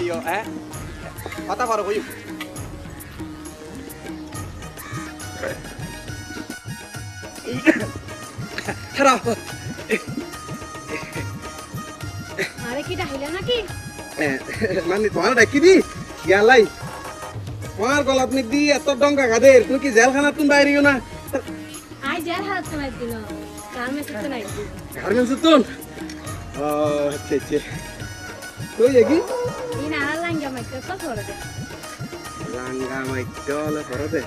আইও কথা পারো কই খারাপ আরে কি ডাইলা নাকি মানে তোমার ডাকি দি ইয়ালাই তোমার গলাত নিক দি এত ডঙ্কা গাদের তুমি কি জেলখানা তুমি বাইরিও না আই জেল হারাত সময় দিল গার্মেন্টস তো নাই গার্মেন্টস তুন ও আচ্ছা আচ্ছা কই এগি ইন আর লাঙ্গা মাইকে তো করে দে লাঙ্গা মাইকলে করে দে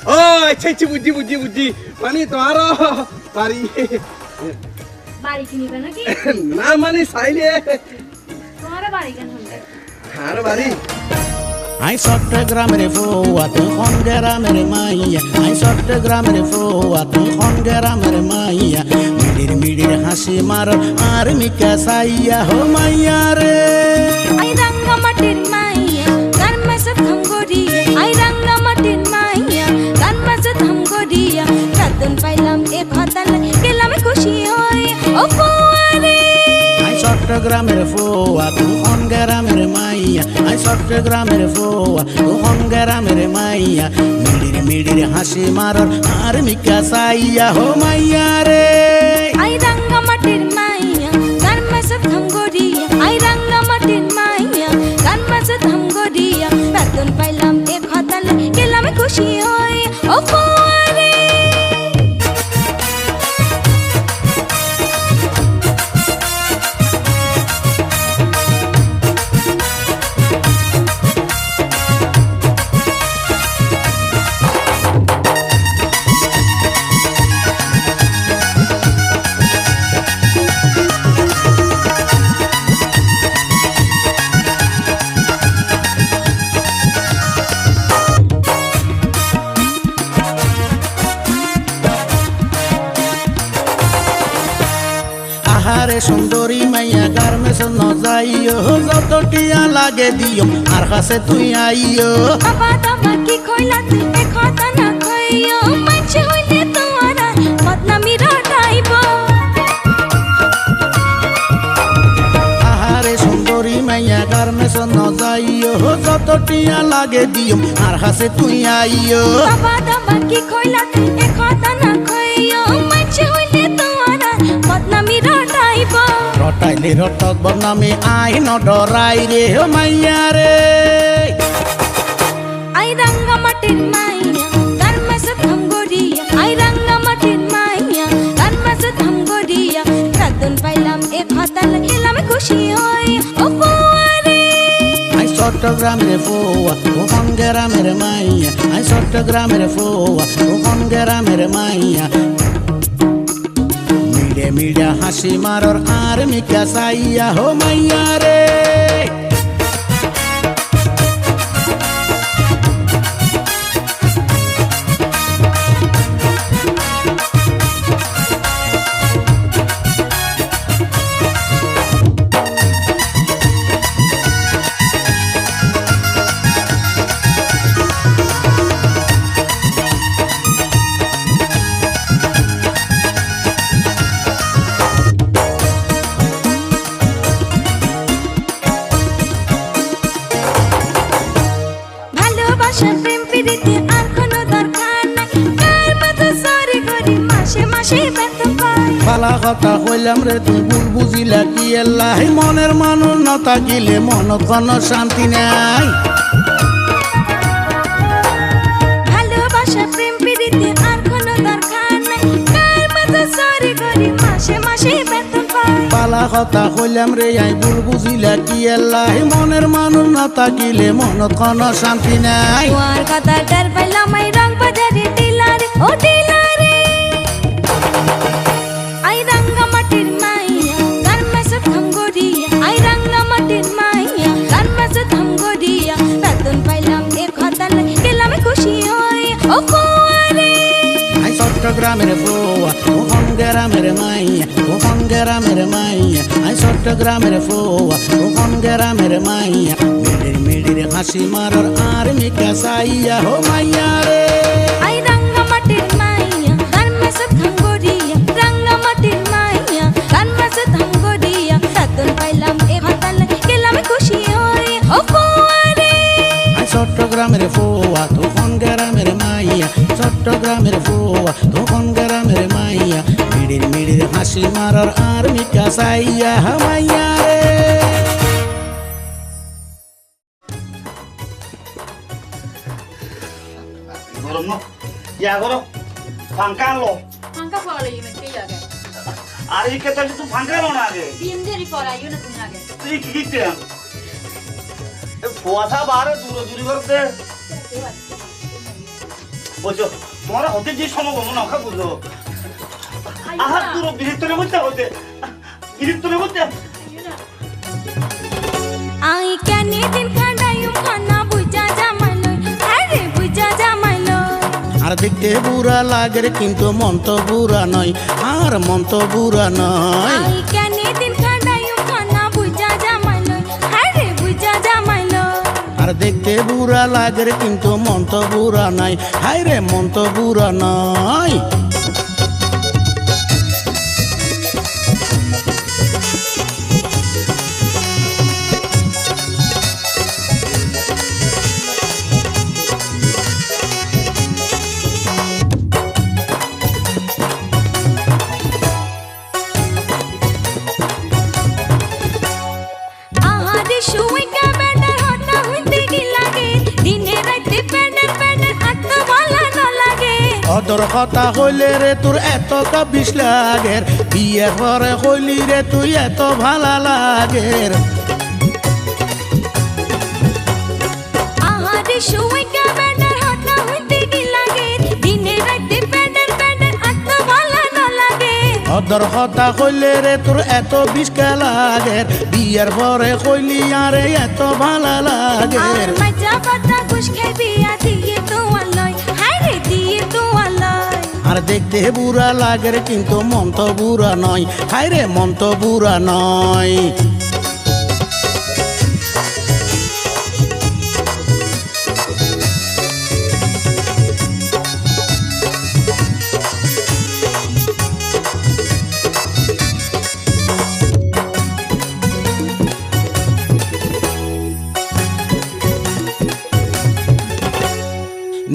ও আচ্ছা আচ্ছা বুঝি মানে তোমার বাড়ি বাড়ি কিনিবে নাকি না মানে চাইলে তোমার বাড়ি কেন হবে আর বাড়ি আই চট্টগ্রামের ফৌয়া তুই কোন গ্রামের মাইয়া আই চট্টগ্রামের ফৌয়া তুই কোন গ্রামের মাইয়া মিডির হাসি মার আর মিকা সাইয়া হো মাইয়া রে আই রাঙ্গা মাটির মাইয়া গার্মেন্টস থামগড়িয়া আই রাঙ্গা মাটির মাইয়া গার্মেন্টস থামগড়িয়া রাতন পাইলাম এক হতাল গেলাম খুশি হই ও ফোয়ারে আই চট্টগ্রামের ফৌয়া তুই কোন গ্রামের মাইয়া আই চট্টগ্রামের ফৌয়া তুই কোন গ্রামের মাইয়া মিডির হাসি মার আর মিকা সাইয়া হো মাইয়া রে আই রাঙ্গা মাটির মাইয়া গার্মেন্টস থামগড়িয়া আই রাঙ্গা মাটির মাইয়া গার্মেন্টস থামগড়িয়া রাতন পাইলাম এক হতাল গেলাম খুশি হই ও ফোয়ারে আহারে সুন্দরী মাইয়া গার্মেন্টস ন যাইও যত টিয়া লাগে দিও আর কাছে তুই আইও বাবা দাবা কি কইলা তুই এক হতা না কইও মাঝে হইলে তোমারা বদনামি রটাইব আহারে সুন্দরী মাইয়া গার্মেন্টস ন যাইও যত টিয়া লাগে দিও আর কাছে তুই আইও বাবা দাবা কি কইলা তুই এক হতা না কইও মাঝে হইলে তোমারা বদনামি রটাইব রটাইলে রটক বদনামে আই ন ডরাই রে ও মাইয়া রে আই রাঙ্গা মাটির মাইয়া গার্মেন্টস থামগড়িয়া আই রাঙ্গা মাটির মাইয়া গার্মেন্টস থামগড়িয়া রাতন পাইলাম এক হতাল গেলাম খুশি হই ও ফোয়ারে আই চট্টগ্রামের ফৌয়া ও কোন গ্রামের মাইয়া আই চট্টগ্রামের ফৌয়া ও কোন গ্রামের মাইয়া মিডে হাসি মারর আর মিকা সাইয়া হো মাইয়া রে ভালোবাসা প্রেম প্রীতি আর কোনো দরকার নাই কার মতো সরি করি মাসে মাসে বেতন পাই পালা কথা কইলাম রে তুই ভুল বুঝিলা কি আল্লাহ মনের মানুষ ন থাকিলে মনত কোনো শান্তি নাই ভালোবাসা প্রেম প্রীতি আর কোনো দরকার নাই কার মতো সরি করি মাসে মাসে বেতন পাই পালা কথা কইলাম রে আই ভুল বুঝিলা কি আল্লাহ মনের মানুষ ন থাকিলে মনত কোনো শান্তি নাই তোমার কথা ডার পাইলাম আই রং বাজারে ডিলারে ও ডিলারে আই রাঙ্গা মাটির মাইয়া গার্মেন্টস থামগড়িয়া আই রাঙ্গা মাটির মাইয়া গার্মেন্টস থামগড়িয়া বেতন পাইলাম এক হতাল গেলাম খুশি হই ও ফোয়ারে আই চট্টগ্রামের ফৌয়া ও কোন গ্রামের মাইয়া ও কোন গ্রামের মাইয়া আই চট্টগ্রামের ফৌয়া ও কোন গ্রামের মাইয়া মিডির হাসি মারর আর মিকা সাইয়া হো মাইয়া রে আই রাঙ্গা মাটির মাইয়া গার্মেন্টস থামগড়িয়া রাঙ্গা মাটির মাইয়া গার্মেন্টস থামগড়িয়া বেতন পাইলাম এক হতাল গেলাম খুশি হই ও মারার আর মিকা সাইয়া মাইয়া রে গরম ন ইয়া গরম ফাঙ্কা আনলো ফাঙ্কা পড়া লাগি না কে আগে আর এই কে তুই ফাঙ্কা আনো না আগে দিন দেরি পড়াইও না তুমি আগে তুই কি দিতে ফোয়াশা বারে দূরে করতে বুঝছো তোমার হতে যে সম্ভাবনা না খা বুঝো আহার দূর বিরক্তরে বলতে হতে বিরক্তরে বলতে আই কেনে দিন খান্ডায়ুম খানা বুঝা জামাইলো আরে বুঝা জামাইলো আর দেখতে বুড়া লাগে রে কিন্তু মন তো বুড়া নয় আর মন তো বুড়া নয় আই কেনে দিন খান্ডায়ুম খানা বুঝা জামাইলো আরে বুঝা জামাইলো আর দেখতে বুড়া লাগে রে কিন্তু মন তো বুড়া নাই হায় রে মন তো বুড়া নয় আহারে শুই কা বেটার হতা হইতে কি লাগে দিনে রাতে পেডের পেডের আত ভালো না লাগে অদর কথা হইলে রে তোর এত কাবিস লাগের বিয়ে পরে হইলি রে তুই এত ভালা লাগের আহারে শুই কা বেটার হতা হইতে কি লাগে দিনে রাতে পেডের পেডের আত ভালো না লাগে অদর কথা হইলে রে তোর এত বিষ্কা লাগের বিয়ের পরে হইলি আরে এত ভালা লাগের আর মজা পাতা কুছ খেবিয়া দিয়ে তো আলয় হায়রে দিয়ে তো আলয় আর দেখতে বুড়া লাগে রে কিন্তু মন তো বুড়া নয় হায় রে মন তো বুড়া নয়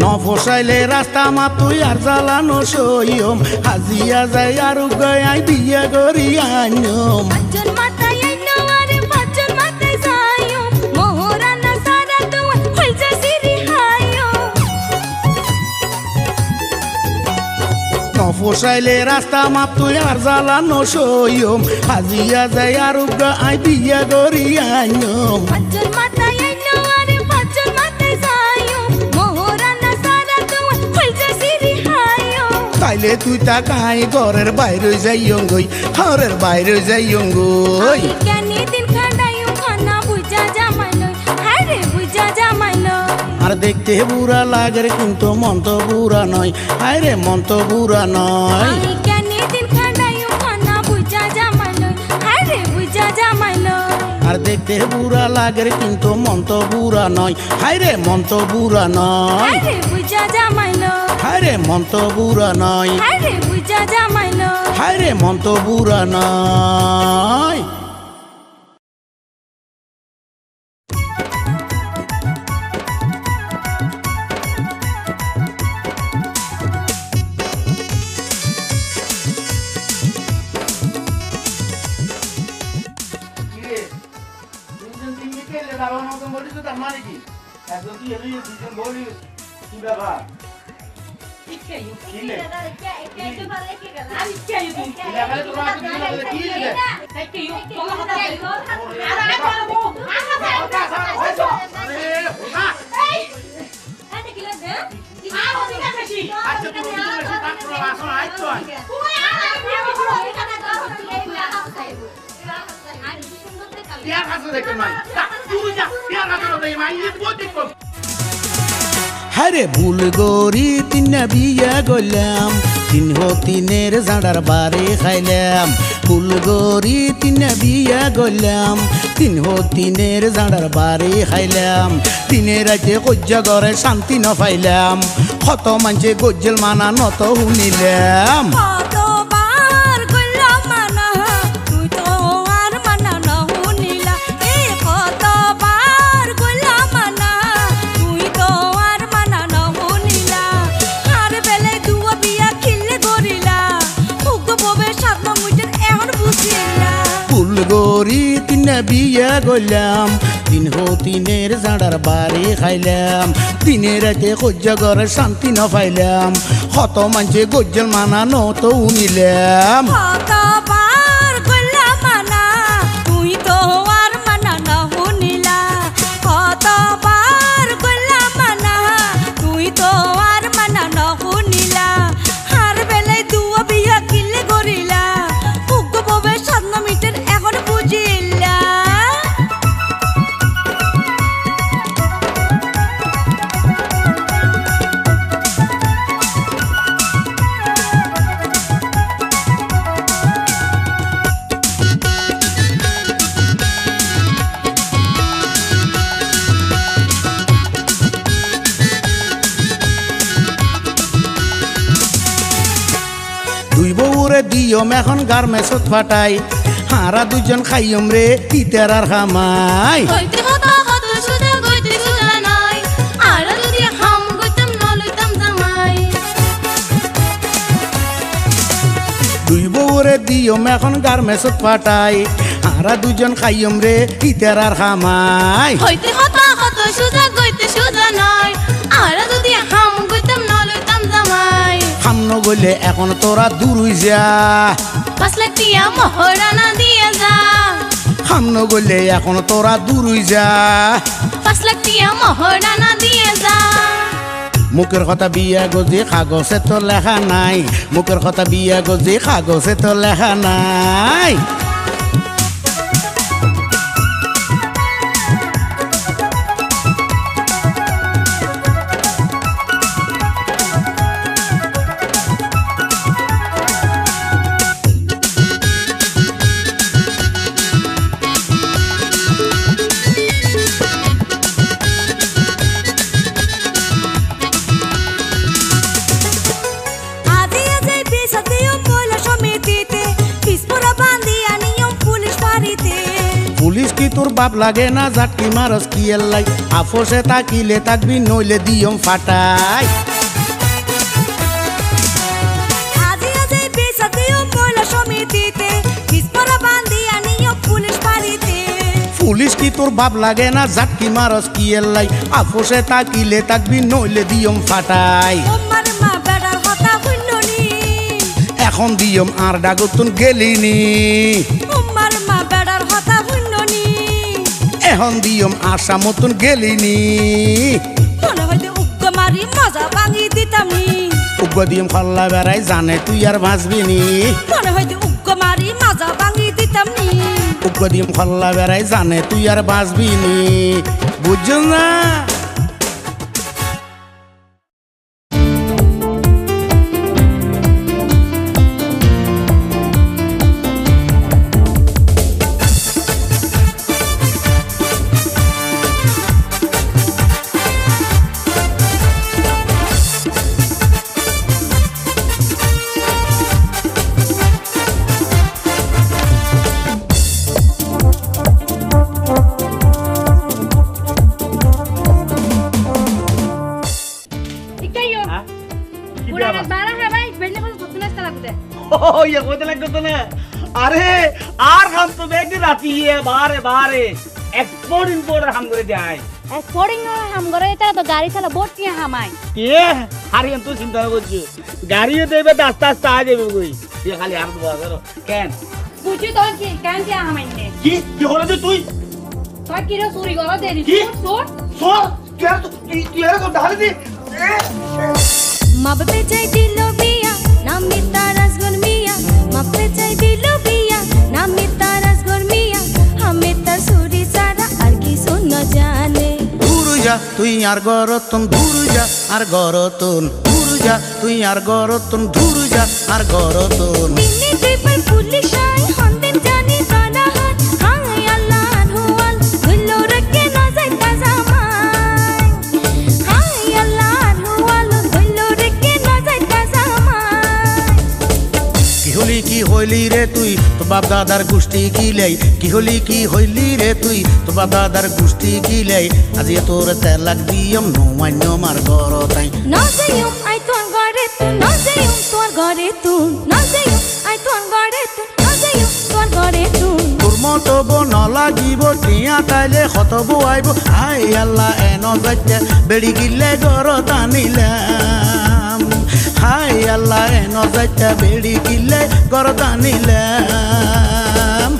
ন ফসাইলে রাস্তা মা তুই আর জ্বালানো সইম হাজিয়া যায় আর গয়াই বিয়ে করি আনম পাঁচজন মাথায় আইনো আরে পাঁচজন মাথায় যাইও মোহরানা সারা তো হইছে সিরি হাইও ন ফসাইলে রাস্তা মা তুই আর জ্বালানো সইম হাজিয়া যায় আর গয়াই বিয়ে করি আনম পাঁচজন মাথায় আইনো আরে পাঁচজন মাথায় যাইও মোহরানা সারা তো হইছে সিরি হাইও তাইলে তুই তাকাই ঘরের বাইরে যাইও গই ঘরের বাইরে যাইও গই কেনে দিন খান্ডায়ুম খানা বুঝা জামাইলো হায়রে বুঝা জামাইলো আর দেখতে বুড়া লাগে রে কিন্তু মন তো বুড়া নয় হায় রে মন তো বুড়া নয় আই কেনে দিন খান্ডায়ুম খানা বুঝা জামাইলো হায়রে বুঝা জামাইলো আর দেখতে বুড়া লাগে রে কিন্তু মন তো বুড়া নয় হায় রে মন তো বুড়া নয় হায়রে বুঝা জামাইলো হায় রে মন তো বুড়া নয় হায়রে বুঝা জামাইলো হায় রে মন তো বুড়া নয় হারে ভুল গরি তিন বিয়া গলাম তিন তিনের জাঁড়ার বারে খাইলাম ভুল গরি তিন বিয়া গলাম তিন তিনের জাঁড়ার বারে খাইলাম দিনে রাতে কজ্জা ঘরে শান্তি ন পাইলাম কত মানছে গজ্জেল মানা নত শুনিলাম কতবার কইলাম মানা তুই তো আর মানা না শুনিলা এ কতবার কইলাম মানা তুই তো আর মানা না শুনিলা আর বেলে দুয়া বিয়া খিলে গরিলা উগ ববে সাত মুইটের এহ করি তিনে বিয়ে করলাম দিন তিনের জাড়ার বাড়ি খাইলাম দিনে রাতে সহ্য করে শান্তি ন পাইলাম হত মানছে গজ্জল মানানো তো নিলাম কতবার কইলাম মানা তুই তো আর মানা না শুনিলা কতবার কইলাম মানা তুই তো আর মানা না শুনিলা হার বেলায় দুয়া বিয়া কিলে করিলা উগ্র ববে 7 মিটার এখন বুঝিলা দুই বউরে দিয়ম এখন গার্মেন্টসত ফাটাই হারা দুজন খাইয়ম রে ইতার আর খামাই হইতে হতা হত সুদা গইতে সুদা নাই আর যদি হাম গইতাম না লইতাম জামাই দুই বউরে দিয়ম এখন গার্মেন্টসত ফাটাই হারা দুজন খাইয়ম রে ইতার আর খামাই হইতে হতা হত সুদা গইতে সুদা নাই আর যদি হাম গইতাম না লইতাম জামাই সামন গলে এখন তোরা দূর হই যা 5 লাখ টিয়া মহরানা দিয়ে যা সামন গলে এখন তোরা দূর হই যা 5 লাখ টিয়া মহরানা দিয়ে যা মুখের কথা বিয়া গজি কাগজে তো লেখা নাই মুখের কথা বিয়া গজি কাগজে তো লেখা নাই আজি আজি বিসাদিও মহিলা সমিতিতে পিসপুরা বান্দিয়া নিয়ম পুলিশ ফাঁড়িতে পুলিশ কি তোর বাপ লাগে না জাটকি মারস কি এল্লাই আফসে তাকিলে তাকবি নইলে দিয়ম ফাটাই আজি আজি বিসাদিও মহিলা সমিতিতে পিসপুরা বান্দিয়া নিয়ম পুলিশ ফাঁড়িতে পুলিশ কি তোর বাপ লাগে না জাটকি মারস কি এল্লাই আফসে তাকিলে তাকবি নইলে দিয়ম ফাটাই তোমার মা বেড়ার হতা হুন্ননি এখন দিয়ম আর ডাগতুন গেলিনি তোমার মা বেড়ার হতা হুন্ননি এখন দিয়ম আশা মতন গেলিনি মনে হইতে উগ্র মারি মজা ভাঙি দিতাম নি উগ্র দিয়ম খল্লা বেড়াই জানে তুই আর বাঁচবি নি মনে হইতে উগ্র মারি মজা ভাঙি দিতাম নি উগ্র দিয়ম খল্লা বেড়াই জানে তুই আর বাঁচবি নি বুঝছ না ইকাইও পুরানা বারা হে ভাই বেলে বল কত নাস্তা লাগতে ও ইয়া কইতে লাগতো তো না আরে আর হাম তো একদিন রাতি বারে বারে এক্সপোর্ট ইম্পোর্টার হাম করে যায় স্পোর্টিং হাম করে এটা তো গাড়ি চালা বোট নিয়ে হামাই কে হারিয়ান তো চিন্তা করছো গাড়িও দেবে আস্তে আস্তে আ যাবে কই এ খালি আর দুয়া করো কেন বুঝি তো কি কেন কি হামাই নে কি কি হলো যে তুই তুই কি রে চুরি করো দেরি কি? তোর সর তুই এর তো ঢালে দি মাপ পে চাই দিল বিয়া নাম মিতা রাজগুন মিয়া মাপ পে চাই দিল বিয়া নাম মিতা রাজগুন মিয়া হামে তা সুরি সারা আর কি শোন জানে দূর যা তুই আর গরতন দূর যা আর গরতন দূর যা তুই আর গরতন দূর যা আর গরতন দিনে দেবার পুলিশ আই হন্দেন জানি জানা হাত হাই আল্লাহ হুয়াল ধুলো রেখে না যাই তাজামাই হাই আল্লাহ হুয়াল ধুলো রেখে না যাই তাজামাই কি হইলি রে তুই তো বাপ দাদার গোষ্ঠী গিলাই কি হইলি রে তুই তো বাপ দাদার গোষ্ঠী গিলাই আজি তোর তেলাক দিয়ম নমান্য মার গরতাই না যাইও আই তোর ঘরে তুই না যাইও তোর ঘরে তুই না যাইও আই তোর ঘরে তুই না যাইও তোর ঘরে তুন তোর মতো বন লাগিব টিয়া তাইলে খতব আইব আই আল্লাহ এন যাইতে বেড়ি গিলে গর টানিলাম হাই আল্লাহ এন যাইতে বেড়ি গিলে গর টানিলাম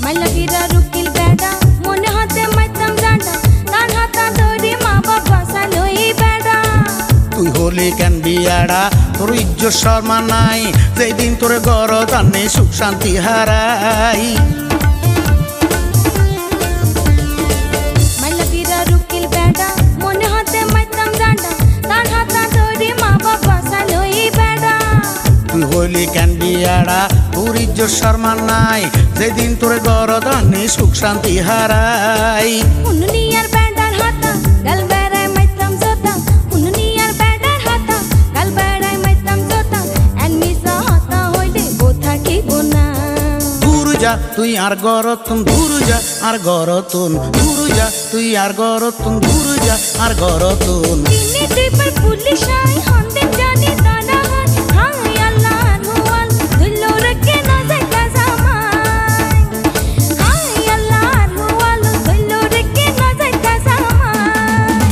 মাইলা ফিরা রুকিল বেড়া মনে হাতে মাইতাম জানা তার হাতা ধরে মা বাবা সালোই বেড়া তুই হলি কেন বিয়াড়া তোর ইজ্জত শর্মা নাই যেদিন তোর গর টানে সুখ শান্তি হারাই মাইলা ফিরা রুকিল বেড়া মনে হাতে মাইতাম জানা তার হাতা ধরে মা বাবা সালোই বেড়া তুই হইলি কেন বিয়াড়া তোর ইজ্জত শর্মা নাই যেদিন তোর গর টানে সুখ শান্তি হারাই উনুনিয়ার বেড়ার হাতা গাল বেড়ায় মাইতাম জোতা উনুনিয়ার বেড়ার হাতা গাল বেড়ায় মাইতাম জোতা এন মিসা হাতা হইলে বোথা কি গোনা দূর যা তুই আর গরতুন দূর যা আর গরতুন দূর যা তুই আর গরতুন দূর যা আর গরতুন দিনে দুইবার পুলিশ আই হন্দের জানি দানা হয় হাই আল্লাহ নুয়াল ধুলো রেখে না যায় কাজামাই হাই আল্লাহ নুয়াল ধুলো রেখে না যায় কাজামাই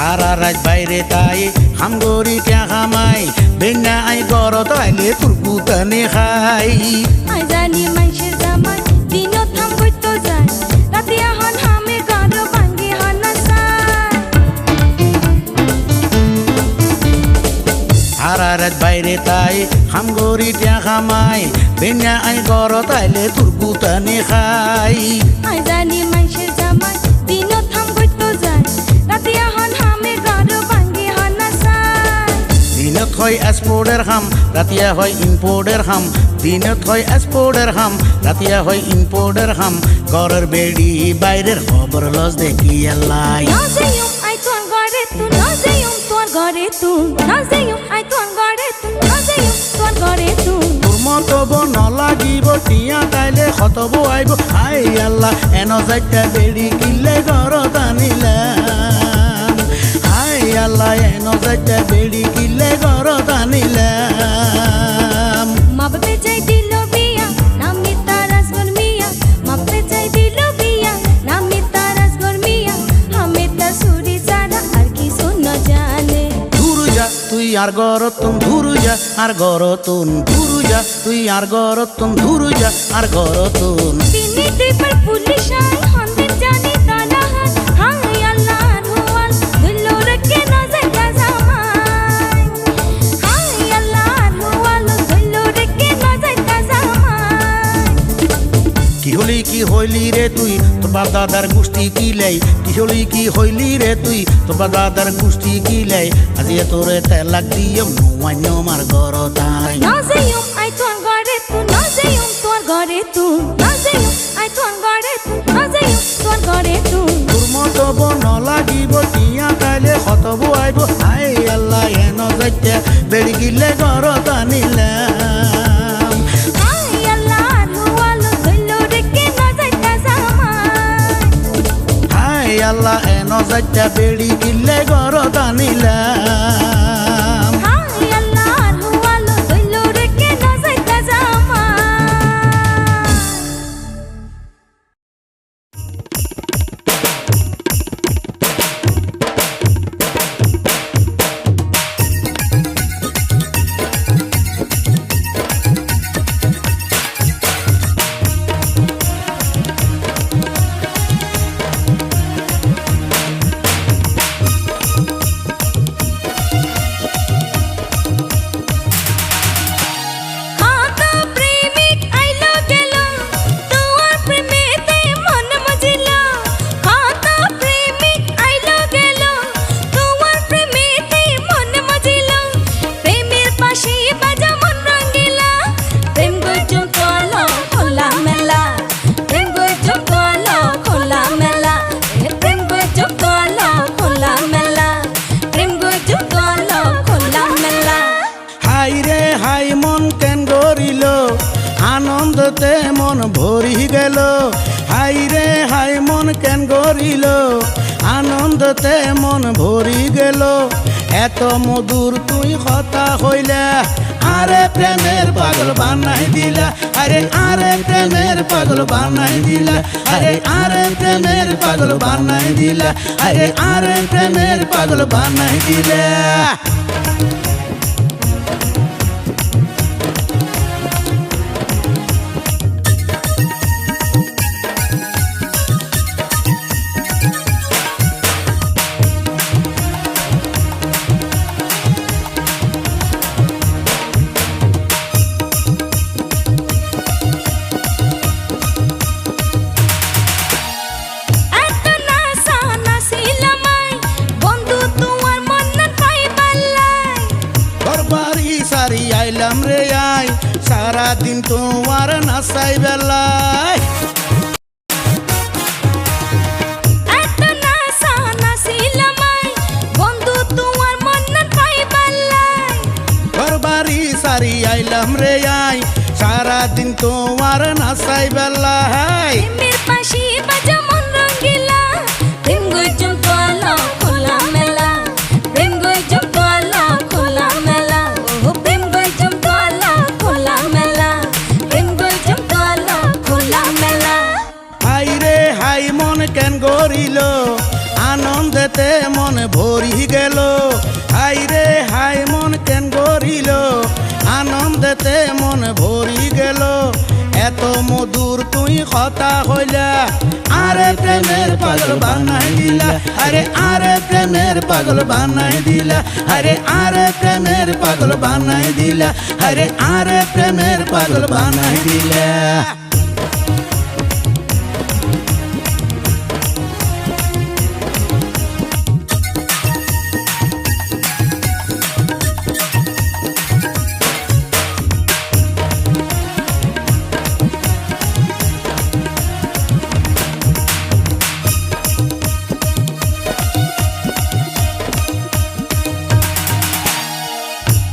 আর রাত বাইরে তাই হামগরি কে খামাই বেনা আই গর তাইলে তোর পুতানে খাই আই জানি মাইশের জামাই দিনও থাম কইতো যায় রাতে হন হামে গাড়ো ভাঙ্গি হনা যায় আর রাত বাইরে তাই হামগরি কে খামাই বেনা আই গর তাইলে তোর পুতানে খাই আই জানি মাইশের জামাই দিনও থাম কইতো যায় রাতে হন হামে গাড়ো ভাঙ্গি হনা যায় দিনত হয় এক্সপোর্টের খাম রাতিয়া হয় ইম্পোর্টের খাম দিনত হয় এক্সপোর্টের খাম রাতিয়া হয় ইম্পোর্টের খাম ঘরের বেড়ি বাইরের খবর লস দেখি আল্লাহ নাজেয়ুম আই তোর ঘরে তুন নাজেয়ুম তোর ঘরে তুন নাজেয়ুম আই তোর ঘরে তুন নাজেয়ুম তোর ঘরে তুন তোর মতো বন লাগিব টিয়া তাইলে খতব আইব আই আল্লাহ এন যাইতে বেড়ি কিলে ঘর টানিলাম আই আল্লাহ এন যাইতে বেড়ি কিলে ঘর টানিলাম মা বাপে চাই দিল বিয়া নামি তারাস গরমিয়া মা বাপে চাই দিল বিয়া নামি তারাস গরমিয়া হামে তা সুরি সারা আর কি শুন জানে দূর যা তুই আর গরতুন দূর যা আর গরতুন দূর যা তুই আর গরতুন দূর যা আর গরতুন দিনে দুইবার পুলিশ আই হন্দের জানি দানা হয় হাই আল্লাহ নুয়াল ধুলো রেখে না যায় কাজামাই হাই আল্লাহ নুয়াল ধুলো রেখে না যায় কাজামাই কি হইলি রে তুই তোর বাপ দাদার গোষ্ঠী কি লাই কি হইলি রে তুই তোর বাপ দাদার গোষ্ঠী কি লাই আজি তোরে তেলাক দিয়ে নোয়ান্য মার গর তাই নাজেয়ুম আই তোর ঘরে তুন নাজেয়ুম তোর ঘরে তুন নাজেয়ুম আই তোর ঘরে তুন নাজেয়ুম তোর ঘরে তুন তোর মতো বন লাগিব টিয়া তাইলে খতব আইব আই আল্লাহ এন যাইতে বেড়ি গিলে গর টানিলাম হাই আল্লাহ নুয়াল ধুলো রেখে না যায় কাজামাই হাই আল্লাহ এন যাইতে বেড়ি গিলে গর টানিলাম হাই আল্লাহ নুয়াল ধুলো রেখে না যায় কাজামাই গরিল আনন্দতে মন ভরি গেল এত মধুর তুই কথা হইলা আরে প্রেমের পাগল বানাই দিলা আরে আরে প্রেমের পাগল বানাই দিলা আরে আরে প্রেমের পাগল বানাই দিলা আরে আরে প্রেমের পাগল বানাই দিলা এত নাসা নাসিলাম আই, বন্ধু তোমার মন না পাই পাল্লাই। ঘরবাড়ি সারি আইলাম রে আই সারাদিন তোমার নাসাই বেলায় এত নাসা নাসিলাম আই, বন্ধু তোমার মন না পাই পাল্লাই। ঘরবাড়ি সারি আইলাম রে আই সারাদিন তোমার নাসাই বেলায় প্রেমের পাশি বাজা মন রঙ্গিলা, প্রেম গজম তোলা খোলা মেলা, প্রেম গজম তোলা খোলা মেলা, ও প্রেম গজম তোলা খোলা মেলা, প্রেম গজম তোলা খোলা মেলা। হাই রে হাই মন কেন গরিল আনন্দেতে মন ভরি গেল হাই রে হাই মন কেন গরিল আনন্দেতে মন ভরি গেল এত মধুর তুই কথা হইলা আরে প্রেমের পাগল বানাই দিলা আরে আরে প্রেমের পাগল বানাই দিলা আরে আরে প্রেমের পাগল বানাই দিলা আরে আরে প্রেমের পাগল বানাই দিলা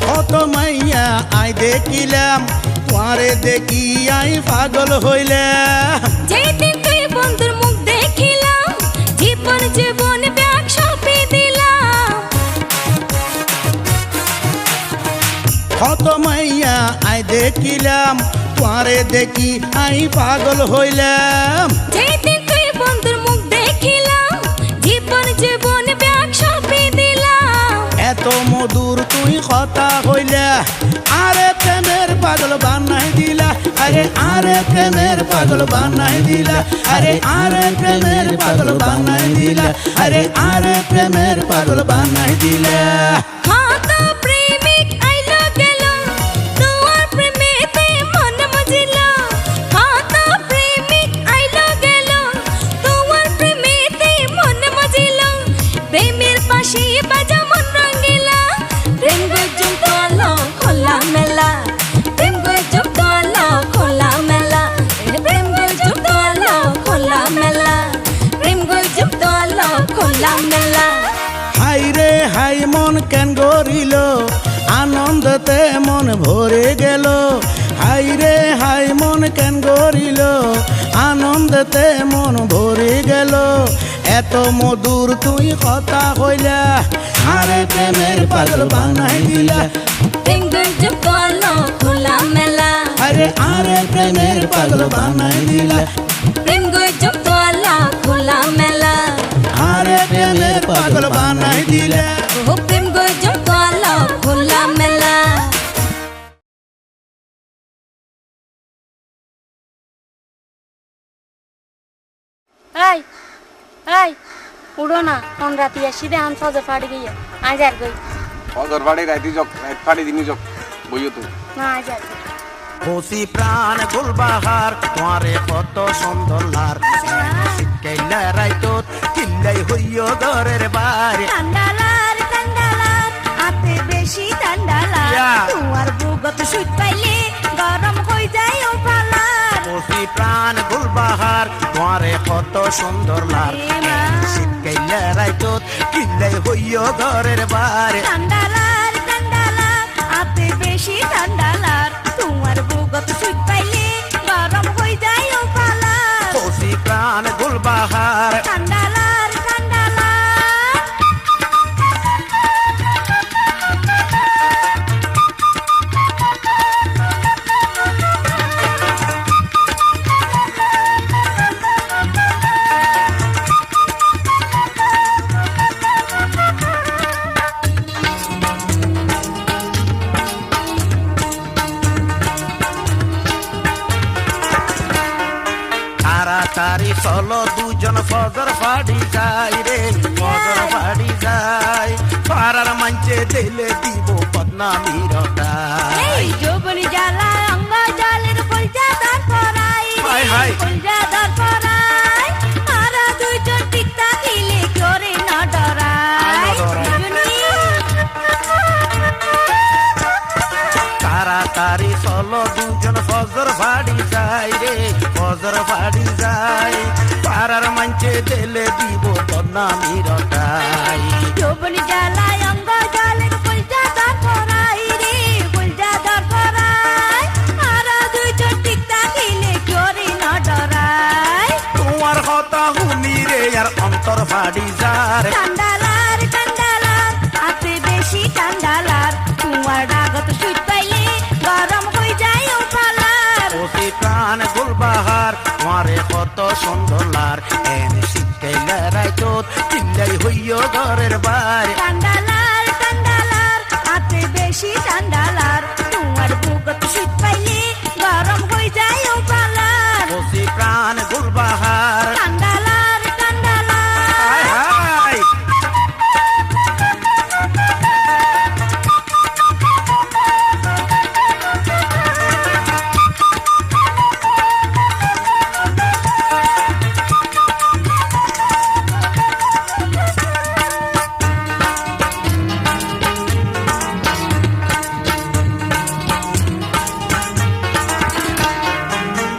কত মাইয়া আই দেখিলাম তোমারে দেখি আই পাগল হইলাম যেদিন তুই বন্ধুর মুখ দেখিলাম, জীবন জীবন ব্যাগ সঁপে দিলাম। কত মাইয়া আই দেখিলাম তোমারে দেখি আই পাগল হইলাম যেদিন তুই বন্ধুর মুখ দেখিলাম, জীবন জীবন ব্যাগ সঁপে দিলাম। এত মধুর তুই কথা হইলা আরে প্রেমের পাগল বানাই দিলা আরে আরে প্রেমের পাগল বানাই দিলা আরে আরে প্রেমের পাগল বানাই দিলা আরে আরে প্রেমের পাগল বানাই দিলা কত প্রেমিক আইলো গেল, তোমার প্রেমেতে মন মজিল। কত প্রেমিক আইলো গেল, তোমার প্রেমেতে মন মজিল। প্রেমের পাশে বাজা মন রঙ্গিলা, প্রেম গজম তোলা খোলা মেলা, প্রেম গজম তোলা খোলা মেলা, প্রেম গজম তোলা খোলা মেলা, প্রেম গজম তোলা খোলা মেলা। হাই রে হাই মন কেন গরিল আনন্দতে মন ভরে গেল হাই রে হাই মন কেন গরিল আনন্দতে মন ভরে গেল এত মধুর তুই কথা হইলা আরে প্রেমের পাগল বানাই দিলা প্রেম গজম তোলা খোলা মেলা, আরে আরে প্রেমের পাগল বানাই দিলা প্রেম গজম তোলা খোলা মেলা, আরে প্রেমের পাগল বানাই দিলা ও প্রেম গজম তোলা খোলা মেলা। এই এই উড়ো না কোন রাতি আসি দে আন ফজর ফাড়ি গিয়ে আজ আর গই ফজর ফাড়ি রাইতি জক রাইত ফাড়ি দিনি জক বইও তো না আজ আর খুশি প্রাণ গুলবাহার তোমারে কত সুন্দর লার শিখাইলা রাইতত কিল্লাই হইয় ঘরের বাড়ি ঠান্ডালার ঠান্ডালার আতে বেশি ঠান্ডালার তোমার বুগত সুইট পাইলে গরম হয়ে যায় ও পালার খুশি প্রাণ গুলবাহার তোমারে কত সুন্দর লার শিখাইলা রাইতত কিল্লাই হইয় ঘরের বাড়ি ঠান্ডালার ঠান্ডালার আতে বেশি ঠান্ডালার তোমার বুগত সুইট পাইলে গরম হয়ে যায় ও পালার খুশি প্রাণ গুলবাহার ঠান্ডালার চলো দুজন ফজর ফাড়ি যাই রে ফজর ফাড়ি যাই পাড়ার মাঞ্চে দিলে দিব বদনামির দায় এই যৌবন জ্বালা অঙ্গ জলের কলজা দাঁড় করাই হায় হায়। কলজা দাঁড় করাই তারা দুইজন ঠিক থাকিলে করে না ডরাই না ডরাই। তাড়াতাড়ি চলো দুজন ফজর ফাড়ি যাই রে ফজর ফাড়ি যাই পাড়ার মাঞ্চে দিলে দিব বদনামির দায় যৌবন জ্বালা অঙ্গ জলের কলজা দাঁড় করাই রে কলজা দাঁড় করাই তারা দুইজন ঠিক থাকিলে করে না ডরাই তোমার কথা শুনি রে আর অন্তর ফাড়ি যার কান্ডালার কান্ডালার আতে বেশি কান্ডালার তোমার ডাগত সুইট পাইলে গরম হয়ে যায় ও পালার ওসি প্রাণ গুলবাহার মারে কত সুন্দর লার এনে শিখাইলে রাইতোত চিল্লাই হইয় ঘরের বার কান্ডালার কান্ডালার আতে বেশি কান্ডালার তোমার বুকত সুইট পাইলে গরম হয়ে যায় ও পালার ওসি প্রাণ গুলবাহার কান্ডালার কান্ডালার হায় হায়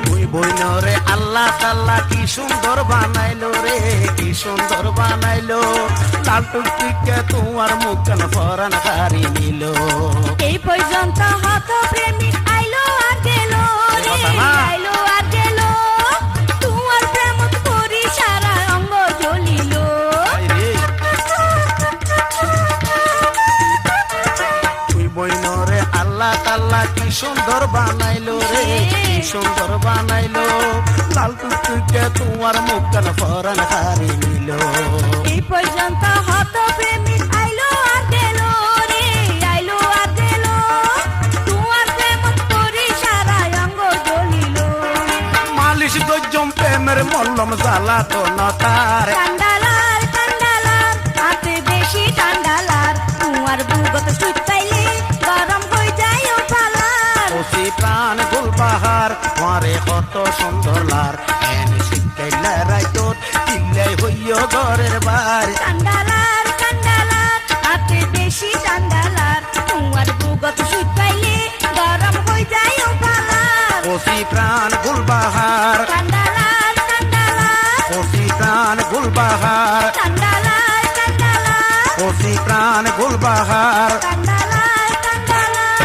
তুই বইনরে আল্লাহ তাল্লাহ কি সুন্দর বানাইলো রে কি সুন্দর বানাইলো লাল টুকটিকে তোমার মুখ কেন পরান হারি নিল এই পর্যন্ত হত প্রেমিক আইলো আর গেল রে কথা না। আইলো আর গেল তোমার প্রেমত করি সারা অঙ্গ জ্বলিল তুই বইনরে আল্লাহ তাল্লাহ কি সুন্দর বানাইলো রে কি সুন্দর বানাইলো লাল টুকটিকে তোমার মুখ কেন পরান হারি নিল এই পর্যন্ত হত প্রেমিক আইলো আর গেল রে আইলো আর গেল তোমার প্রেমত করি সারা অঙ্গ জ্বলিল মালিশ গজ্জম প্রেমের মল্লম জ্বালা তো নতার কান্ডালার কান্ডালার আতে বেশি কান্ডালার তোমার বুকত সুইট পাইলে গরম হয়ে যায় ও পালার ওসি প্রাণ গুলবাহার মারে কত সুন্দর লার এনে শিখাইলে রাইতোত চিল্লাই হইয় ঘরের বার কান্ডালার কান্ডালার আতে বেশি কান্ডালার তোমার বুকত সুইট পাইলে গরম হয়ে যায় ও পালার ওসি প্রাণ গুলবাহার কান্ডালার কান্ডালার ওসি প্রাণ গুলবাহার কান্ডালার কান্ডালার ওসি প্রাণ গুলবাহার কান্ডালার কান্ডালার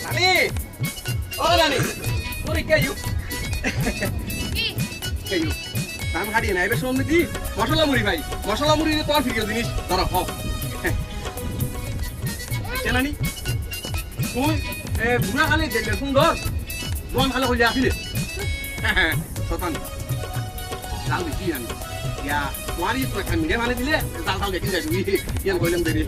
রানী ও রানী তোর কে ইউ কে ইউ দাম হারিয়ে না এবার শুনুন দি মশলা মুড়ি ভাই মশলা মুড়ি তো আর ফিকে জিনিস ধরো হও কেনানি তুই বুড়া খালি দেখলে সুন্দর জোয়ান ভালো হয়ে আসিলে শতান জাল বেশি জানি ইয়া তোমারই তো একটা মিডিয়া মানে দিলে জাল জাল দেখি যাবি ইয়ান কইলাম দেরি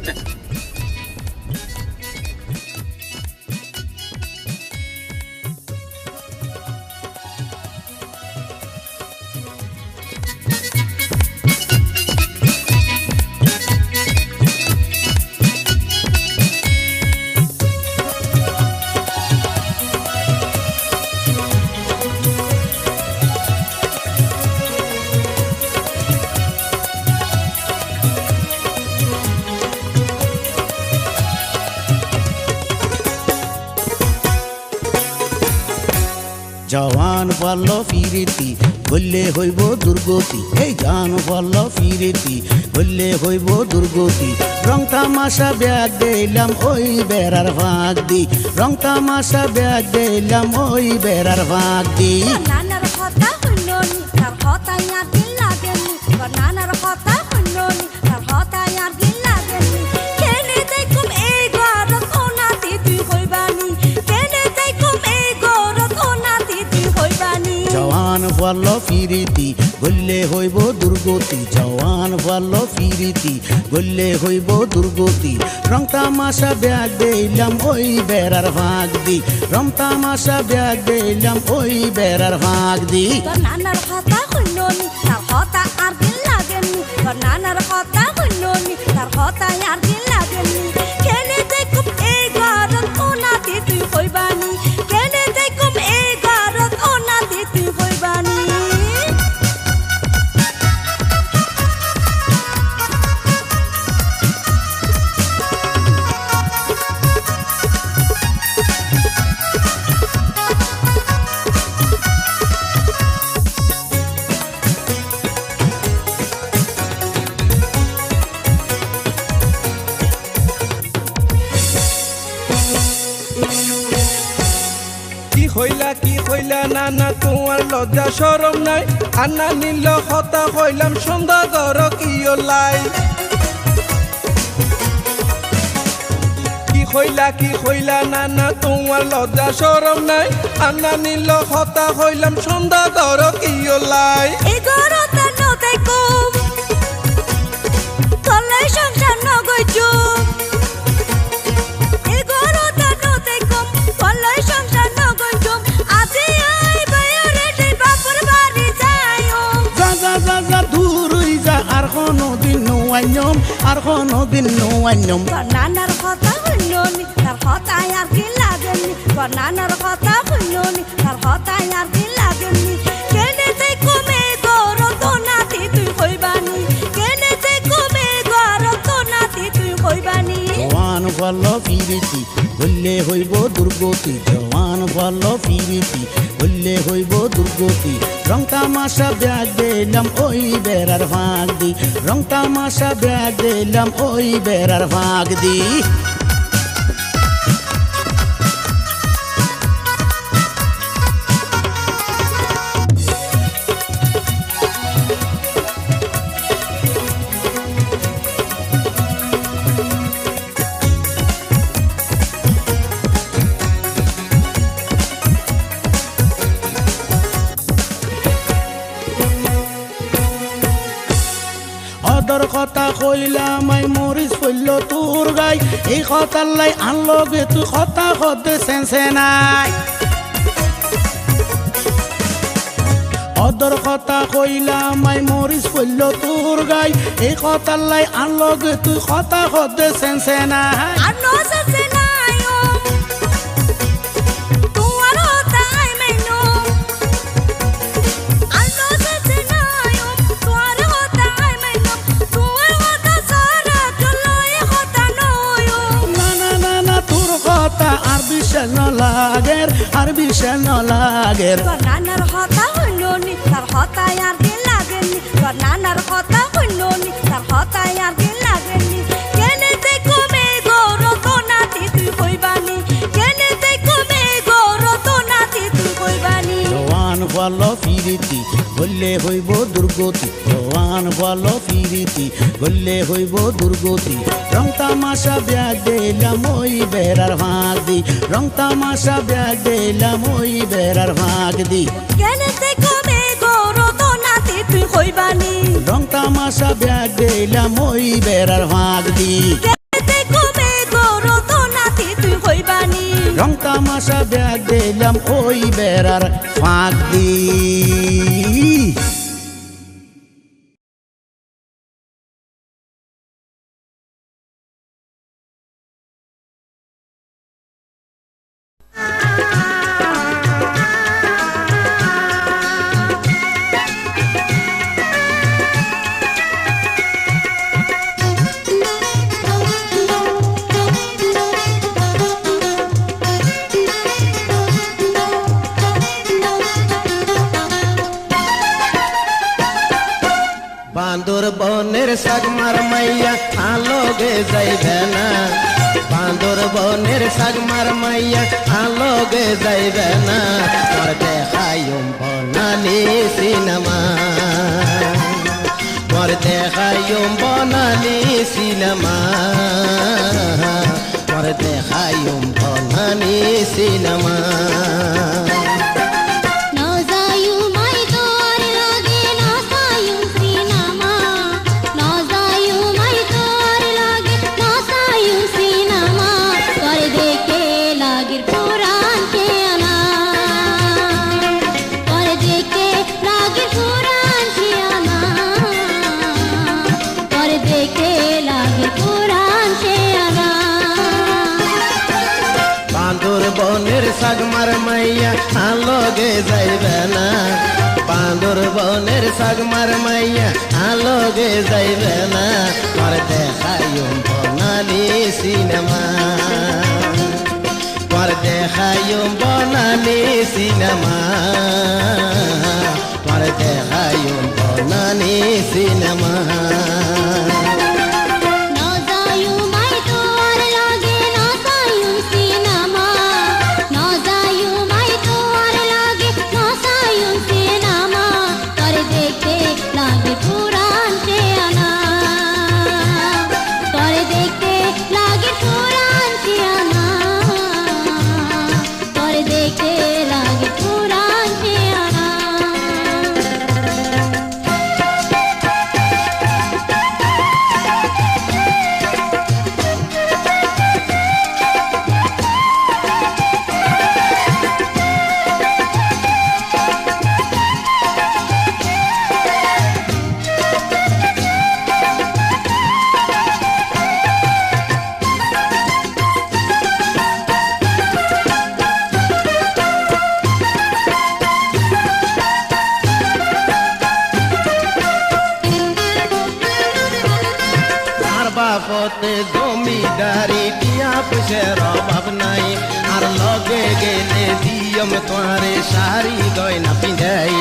জওয়ান বলল ফিরিতি বললে হইব দুর্গতি এই জান বলল ফিরিতি বললে হইব দুর্গতি রং তামাশা ব্যাগ দিলাম ওই বেড়ার ভাগ দি রং তামাশা ব্যাগ দিলাম ওই বেড়ার ভাগ দি নানার কথা শুননি তার কথা আর দিল লাগেনি নানার কথা শুননি তার কথা আর দিল লাগেনি কেনে দেখুম এই গরত ওনাতি তুই হইবানি কেনে দেখুম এই গরত ওনাতি তুই হইবানি জওয়ান ভাল ফিরিতি গল্লে হইব দুর্গতি জওয়ান ভাল ফিরিতি গল্লে হইব দুর্গতি রং তামাশা ব্যাগ দিলাম ওই বেড়ার ভাগ দি রং তামাশা ব্যাগ দিলাম ওই বেড়ার ভাগ দি তোর নানার কথা শুনুনি তার কথা আর দিন লাগেনি তোর নানার কথা শুনুনি তার কথা আর দিন লাগেনি কেনে দেখুম এই ঘরত ওনাতে তুই হইবানি কেনে দেখুম এই ঘরত ওনাতে তুই হইবানি কি হইলা নানা তোমার লজ্জা শরম নাই আন্না নীল হতা হইলাম সন্ধ্যাগর কিয় লাই কি হইলা নানা তোমার লজ্জা শরম নাই আন্না নীল হতা হইলাম সন্ধ্যাগর কিয় লাই এই ঘরত নতে কম তলে সংসার নগইছো এই ঘরত নতে কম তলে সংসার নগইছো আজি আই বাইরে দে বাপর বাড়ি যাইও যা যা যা যা দূর হই যা আর কোনো দিন নোয়াইনম আর কোনো দিন নোয়াইনম তোর নানার কথা শুনুনি তার কথা আর কি লাগেনি তোর নানার কথা শুনুনি তার কথা আর কি লাগেনি কেনে তে কমে গর তো নাতি তুই হইবানি কেনে তে কমে গর তো নাতি তুই হইবানি জওয়ান ভাল ফিরিতি গল্লে হইব দুর্গতি জওয়ান ভাল ফিরিতি গল্লে হইব দুর্গতি রং তামাশা ব্যাগ দিলাম ওই বেড়ার ভাগ দি রং তামাশা ব্যাগ দিলাম ওই বেড়ার ভাগ দি অদর কথা কইলাম আই মরিস কইল তোর গাই এই কথার লাই আনলগে তুই কথা হতে সেন্সে নাই অদর কথা কইলাম আই মরিস কইল তোর গাই এই কথার লাই আনলগে তুই কথা হতে সেন্সে নাই আর নসে নাইও তোমার হতাই মেনো আর নসে নাইও তোমার হতাই মেনো তোমার হতা সারা চলই হতা নয়ো না না না না তোর কথা আর বিশেষ ন লাগের আর বিশেষ ন লাগের তোর নানার হতা শুনুনি তার হতা আর দিন লাগেনি তোর নানার হতা শুনুনি তার হতা আর দিন লাগেনি কেনে তে কমে গর তো নাতি তুই হইবানি কেনে তে কমে গর তো নাতি তুই হইবানি জওয়ান ভাল ফিরিতি গল্লে হইব দুর্গতি জওয়ান ভাল ফিরিতি গল্লে হইব দুর্গতি রং তামাশা ব্যাগ দিলাম ওই বেড়ার ভাগ দি রং তামাশা ব্যাগ দিলাম ওই বেড়ার ভাগ দি কেনে তে কমে গর তো নাতি তুই হইবানি রং তামাশা ব্যাগ দিলাম ওই বেড়ার ভাগ দি কেনে তে কমে গর তো নাতি তুই হইবানি রং তামাশা ব্যাগ দিলাম ওই বেড়ার ভাগ দি বান্দর বনের সাগমার মাইয়া আলোগে যাইবে না বান্দর বনের সাগমার মাইয়া আলোগে যাইবে না তোর দেখায়ুম বনালি সিনেমা তোর দেখায়ুম বনালি সিনেমা তোর দেখায়ুম বনালি cinema No, you my door. সাগমার মাইয়া আলোগে যাইবে না বান্দরবনের সাগমার মাইয়া আলোগে যাইবে না তোর দেখাইম বনানি সিনেমা তোর দেখাইম বনানি সিনেমা তোর দেখাইম বনানি সিনেমা বাপতে জমিদারি টিয়া পয়সার অভাব নাই আর লগে গেলে দিয়ম তোরে শাড়ি গয়না পিঁধাই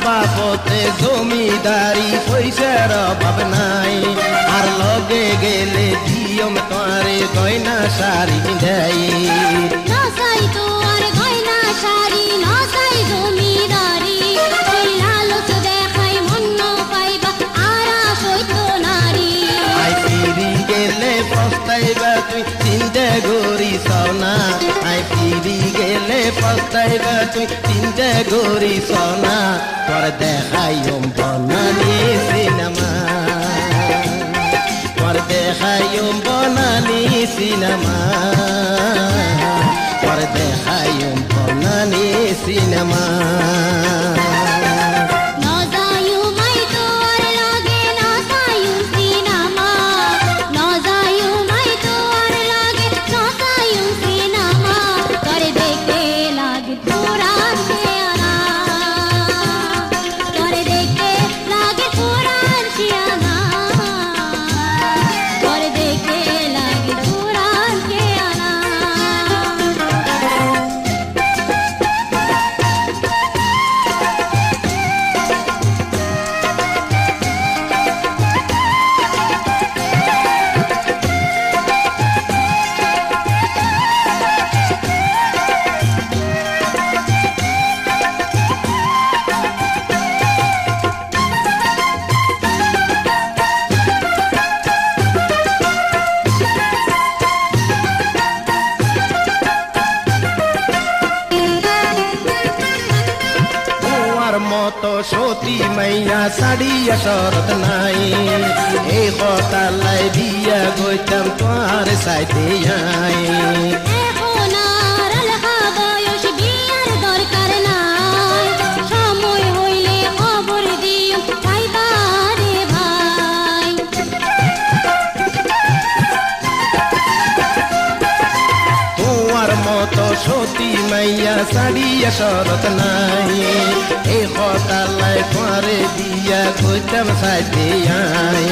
বাপতে জমিদারি পয়সার অভাব নাই আর লগে গেলে দিয়ম তোরে গয়না শাড়ি পিঁধাই পস্তাইবা তুই চিন্তা করি সোনা আই ফিরি গেলে পস্তাইবা তুই চিন্তা করি সোনা তোর দেখাইম বনানি সিনেমা তোর দেখাইম বনানি সিনেমা তোর দেখাইম বনানি সিনেমা মতো সতী মাইয়া সাড়িয়া শরৎ নাই এই কথালাই বিয়া গইতাম তোর সাইতে আই সতী মাইয়া সাড়িয়া শরৎ নাই এই কথালাই তোরে বিয়া গইতাম সাইতে আই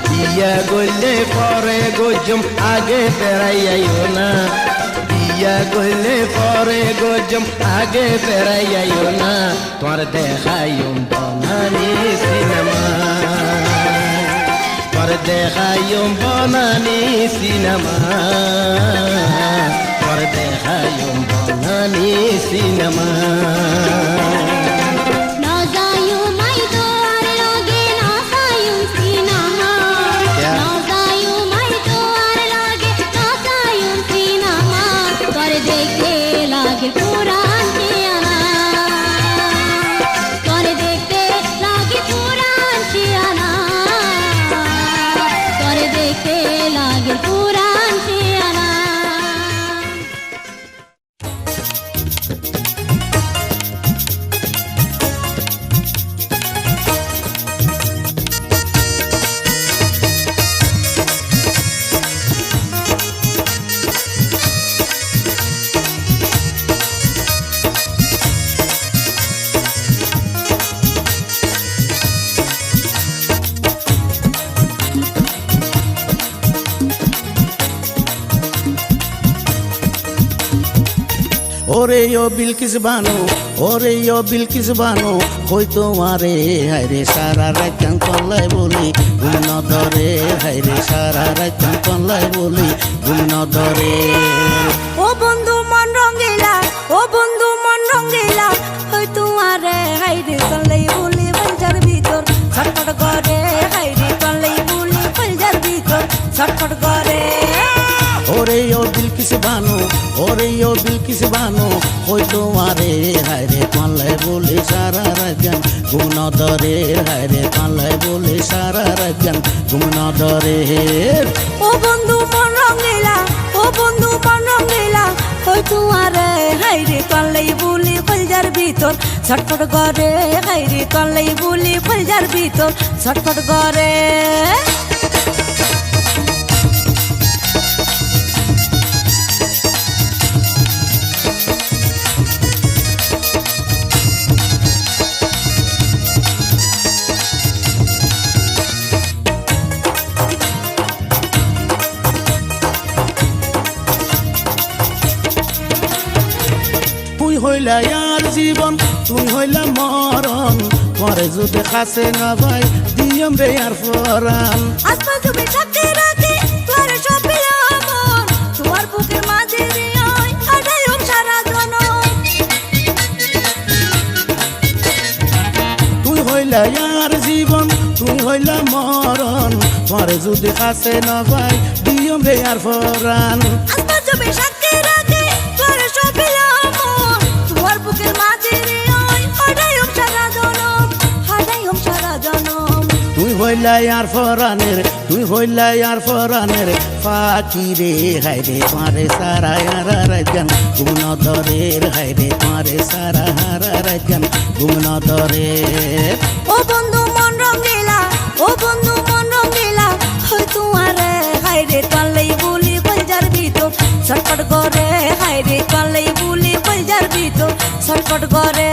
বিয়া গইলে পরে গজম আগে পেরাই আইও না বিয়া গইলে পরে গজম আগে পেরাই আইও না তোর দেখাইম বনানি সিনেমা তোর দেখাইম বনানি সিনেমা তোর দেখাইম বনানি সিনেমা पुरान के आना कर दे ওরে ও বিলকিস বানো ওরে ও বিলকিস বানো হই তোমারে হাইরে সারা রাত কল্লাই বলি ঘুম ন ধরে হাইরে সারা রাত কল্লাই বলি ঘুম ন ধরে ও বন্ধু মন রঙ্গিলা ও বন্ধু মন রঙ্গিলা হই তোমারে হাইরে কল্লাই বলি ফলজার ভিতর ছটফট করে হাইরে কল্লাই বলি ফলজার ভিতর ছটফট করে ওরে ও বিলকিস বানো ওরে ও বিলকিস বানো হই তোমারে হাইরে কল্লাই বলি সারা রাত ঘুম ন ধরে হাইরে কল্লাই বলি সারা রাত ঘুম ন ধরে ও বন্ধু মন রঙ্গিলা ও বন্ধু মন রঙ্গিলা হই তোমারে হাইরে কল্লাই বলি ফলজার ভিতর ছটফট করে হাইরে কল্লাই বলি ফলজার ভিতর ছটফট করে তুই হইলা আর জীবন তুই হইলা মরণ পরে যদি কাছে না ভাই দিয়ম রে আর ফরান আজকাল তুমি থাকতে রাখে তোর সব আমন তোমার বুকের মাঝে রে আয় আড়াই হোক সারা জনম তুই হইলা আর জীবন তুই হইলা মরণ পরে যদি কাছে না ভাই দিয়ম রে আর ফরান আজকাল তুমি থাকতে রাখে তোর সব আমন তোমার বুকের মাঝে রে আয় আড়াই হোক সারা জনম আড়াই হোক সারা জনম তুই হইলা আর ফরানের ফাঁকি রে হাইরে মারে সারা হারা রাজান ঘুম ন ধরে হাইরে মারে সারা হারা রাজান ঘুম ন ধরে ও বন্ধু মন রঙ্গিলা ও বন্ধু মন রঙ্গিলা হই তোমারে হাইরে কল্লাই বলি ফলজার ভিতর ছটফট করে হাইরে কল্লাই বলি ফলজার ভিতর ছটফট করে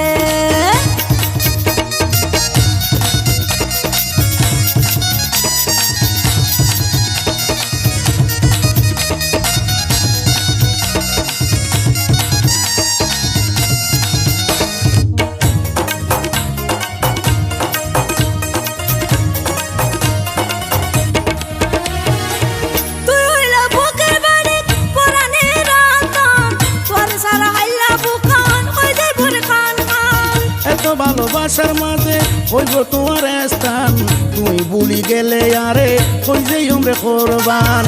তুই হইলা বুকের বাড়ি পরানে রাতান তোর সারা হাইলা বুকান হই যাই ভুল খান খান এত ভালোবাসার মাঝে হইব তোমার স্থান তুই ভুলি গেলে আরে হই যে আমরা কোরবান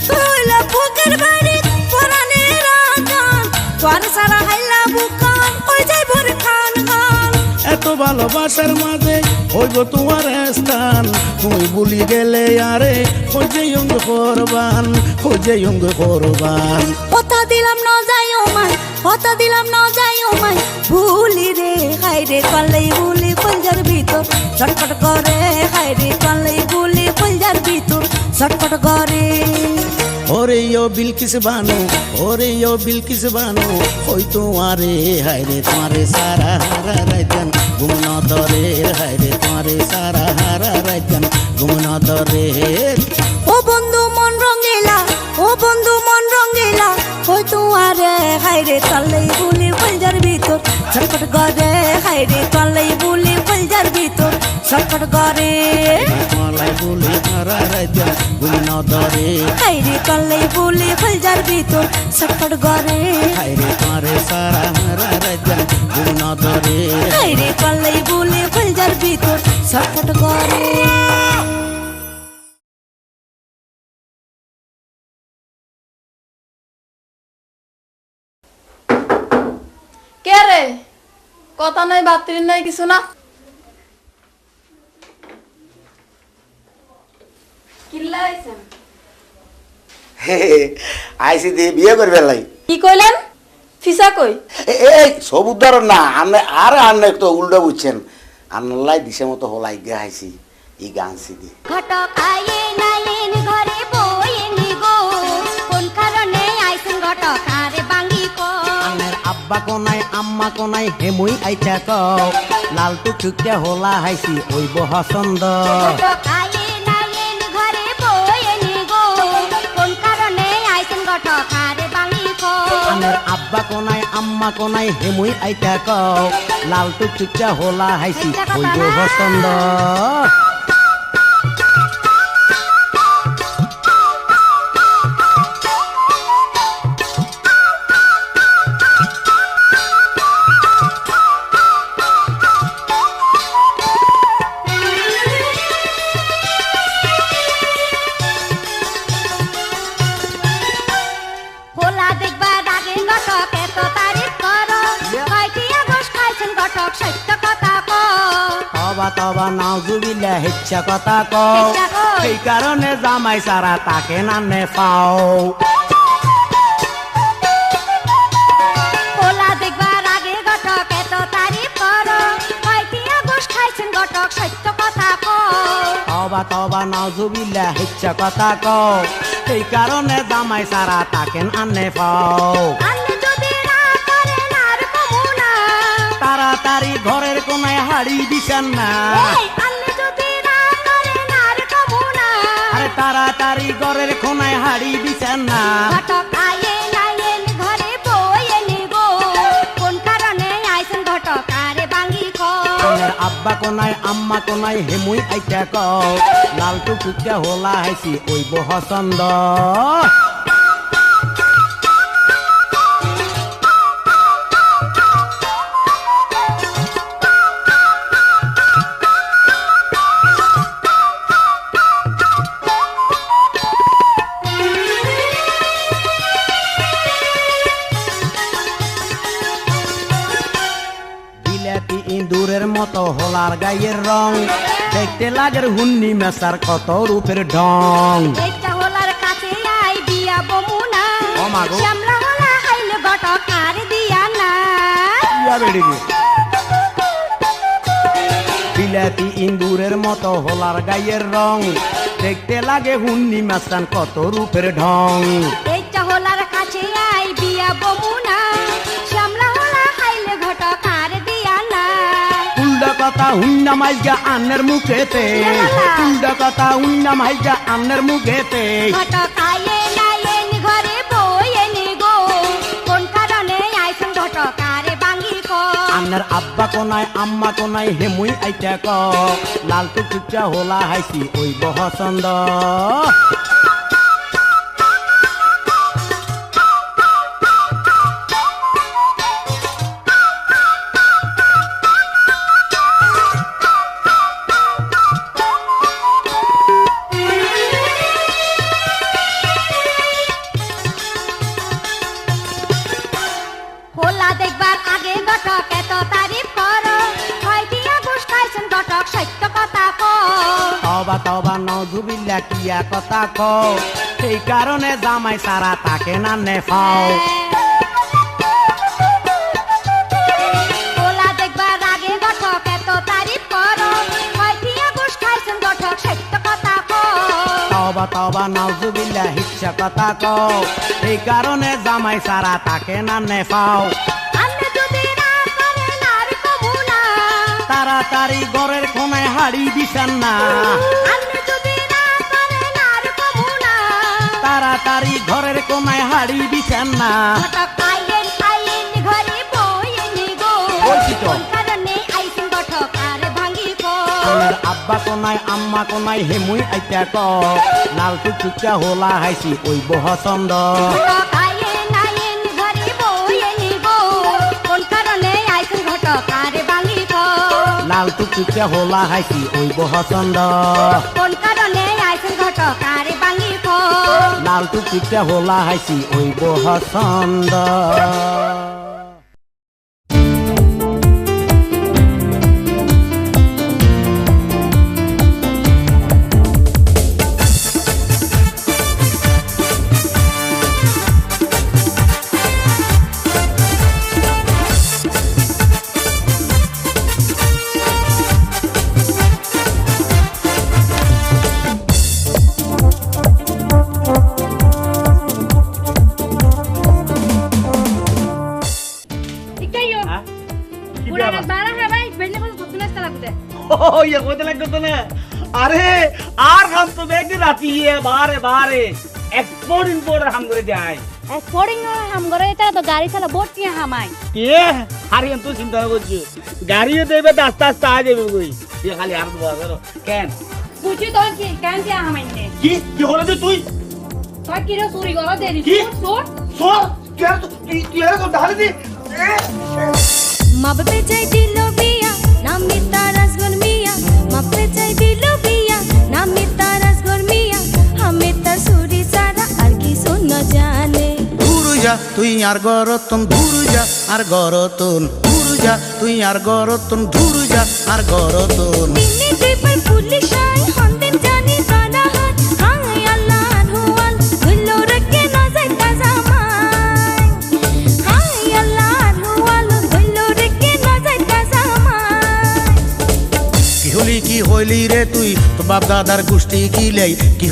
তুই হইলা বুকের বাড়ি পরানে রাতান তোর সারা হাইলা বুকান হই যাই ভুল খান খান এত ভালোবাসার মাঝে হইব তোমার স্থান তুই ভুলি গেলে আরে হই যে আমরা কোরবান হই যে আমরা কোরবান কথা দিলাম না যাইও মাই কথা দিলাম না যাইও মাই ভুলি রে হাইরে কল্লাই ভুলি ফলজার ভিতর ছটফট করে হাইরে কল্লাই ভুলি ফলজার ভিতর ছটফট করে ওরে ও বিলকিস বানো ওরে ও বিলকিস বানো হই তোমারে হাইরে তোমারে সারা হারা রাজান ঘুম ন ধরে হাইরে তোমারে সারা হারা রাজান ঘুম ন ধরে ও বন্ধু মন রঙ্গিলা ও বন্ধু মন রঙ্গিলা হই তোমারে হাইরে কল্লাই ভুলি ফলজার ভিতর ছটফট করে হাইরে কল্লাই ভুলি ফলজার ভিতর ছটফট করে মালাই বলে হারা রাজান ঘুম ন ধরে হাইরে কল্লাই ভুলি ফলজার ভিতর ছটফট করে হাইরে তোমারে সারা হারা রাজান ঘুম ন ধরে হাইরে কল্লাই ভুলি ফলজার ভিতর ছটফট করে কে রে কথা নাই বাতিল নাই কিছু না কিল্লা আইছেন আইসি দিয়ে বিয়ে করবে লাই কি কইলেন ফিসা কই এই সব উদাহরণ না আপনি আর একটু উল্টো বুঝছেন আন্নাল্লাই দিশে মতো হলাই গে আইসি এই গান সিদি ঘটক আয়ে নাইন ঘরে বইনি গো কোন কারণে আইছেন ঘটক আরে বাঙ্গি কো আনের আব্বা কোনাই আম্মা কোনাই হেমুই আইতা কও লাল টুকটুকে হোলা হাইছি ওইব হসন্দ ঘটক আয়ে নাইন ঘরে বইনি গো কোন কারণে আইছেন ঘটক আনের আব্বা কোনায় আম্মা কোনায় হেমুই আইতা কও লাল টুকটুকা হোলা হাইছি হইব পছন্দ হোলা দেখবার আগে ঘটক এত তারিফ করো কয়টি আগস্ট খাইছেন ঘটক সত্য কথা কও তবা তবা নাউজুবিল্লাহ হিচ্ছা কথা কও হিচ্ছা কও। এই কারণে জামাই সারা তাকে নামে পাও হোলা দেখবার আগে ঘটক এত তারিফ করো কয়টি আগস্ট খাইছেন ঘটক সত্য কথা কও তবা তবা নাউজুবিল্লাহ হিচ্ছা কথা কও এই কারণে জামাই সারা তাকে আনে পাও আন্নে যদি না করেন আর কমুনা তাড়াতাড়ি ঘরের কোনায় হাড়ি দিছেন না এই আন্নে যদি না করেন আর কমুনা আরে তাড়াতাড়ি ঘরের কোনায় হাড়ি দিছেন না ঘটক আয়েন আয়েন ঘরে বইয়েন গো কোন কারণে আইছেন ঘটক আরে বাঙ্গি কও আনের আব্বা কোনায় আম্মা কোনায় হেমুই আইতা কও লাল টুকটুকা হোলা হাইছি ওইব পছন্দ বিলাতি ইঁদুরের মতো হোলার গায়ের রং দেখতে লাগের হুন্নি মেসার কত রূপের ঢং এইটা হোলার কাছে আই বিয়া বমুনা ও মা গো। শ্যামলা হোলা হাইলে ঘটক আর দিয়া না ইয়া বেড়ি গে। বিলাতি ইঁদুরের মতো হোলার গায়ের রং দেখতে লাগে হুন্নি মেসার কত রূপের ঢং এইটা হোলার কাছে আই বিয়া বমুনা শ্যামলা হোলা হাইলে ঘটক আর দিয়া না উল্টা কথা হুন্না মাইজা আন্নের মুখেতে উল্টা কথা হুন্না মাইজা আন্নের মুখেতে ঘটক আয়েন আয়েন ঘরে বইয়েন গো কোন কারণে আইছেন ঘটক আরে বাঙ্গি কও আন্নের আব্বা কোনায় আম্মা কোনায় হেমুই আইতা ক লাল টুকটুকা হোলা হাইছি ওইব পছন্দ হোলা দেখবার আগে ঘটক এত তারিফ করো কয়টি আগস্ট খাইছেন ঘটক সত্য কথা কও তবা তবা নজুবিল্লা কিয়া কথা কও সেই কারণে জামাই সারা তাকে না নেফাও হোলা দেখবার আগে ঘটক এত তারিফ করো কয়টি আগস্ট খাইছেন ঘটক সত্য কথা কও তবা তবা নজুবিল্লা হিচ্ছা কথা কও সেই কারণে জামাই সারা তাকে না নেফাও আন্নে যদি না করেন আর কমুনা তাড়াতাড়ি ঘরের কোনায় হাড়ি দিছেন না আন্নে যদি না করেন আর কমুনা তাড়াতাড়ি ঘরের কোনায় হাড়ি দিছেন না ঘটক আইয়েন আইয়েন ঘরে বইয়েন গো বলছি তো। কোন কারণে আইছেন ঘটক আরে ভাঙ্গি কও আনের আব্বা কোনায় আম্মা কোনায় হেমুই আইতা ক লাল টুকটুকা হোলা হাইছি ওইব পছন্দ ঘটক আইয়েন আইয়েন ঘরে বইয়েন গো কোন কারণে আইছেন ঘটক আরে ভাঙ্গি কও লাল টুকটুকা হোলা হাইছি ওইব পছন্দ কোন কারণে আইছেন ঘটক আরে ভাঙ্গি কও লাল টুকটুকা হোলা হাইছি ওইব পছন্দ ইয়ে কইতে লাগতো তো না আরে আর হাম তো একদিন রাতি বারে বারে এক দিন পর হাম করে যায় ফড়িং হাম করে এটা তো গাড়ি চালা বটি হামাই কে আর এত চিন্তা করছো গাড়িও দেবে আস্তে আস্তে আ যাবে কই তুই খালি আর দোয়া করো কেন বুঝি তো কি কেন কি হামাই নে কি কি হলো যে তুই তুই কি রে চুরি করো দেরি কি? তোর সর কে তুই এর কোন ঢালি দি মাপ পে চাই দিল বিয়া নাম মিতা রাজগর মিয়া মাপ পে চাই দিল বিয়া নাম মিতা রাজগর মিয়া হামে তা সুরি সারা আর কি শোন জানে ধুরুজা তুই আর গরতন ধুরুজা আর গরতন ধুরুজা তুই আর গরতন ধুরুজা আর গরতন দিনে পেপার পুলিশ আই হন্দেন জানি সারা হাত হাই আল্লাহ আনহুয়াল গুল্লো রকে না যাইতা জামাই হাই আল্লাহ আনহুয়াল গুল্লো রকে না যাইতা জামাই কি হইলি রে তুই তো বাপ দাদার গোষ্ঠী গিলাই কি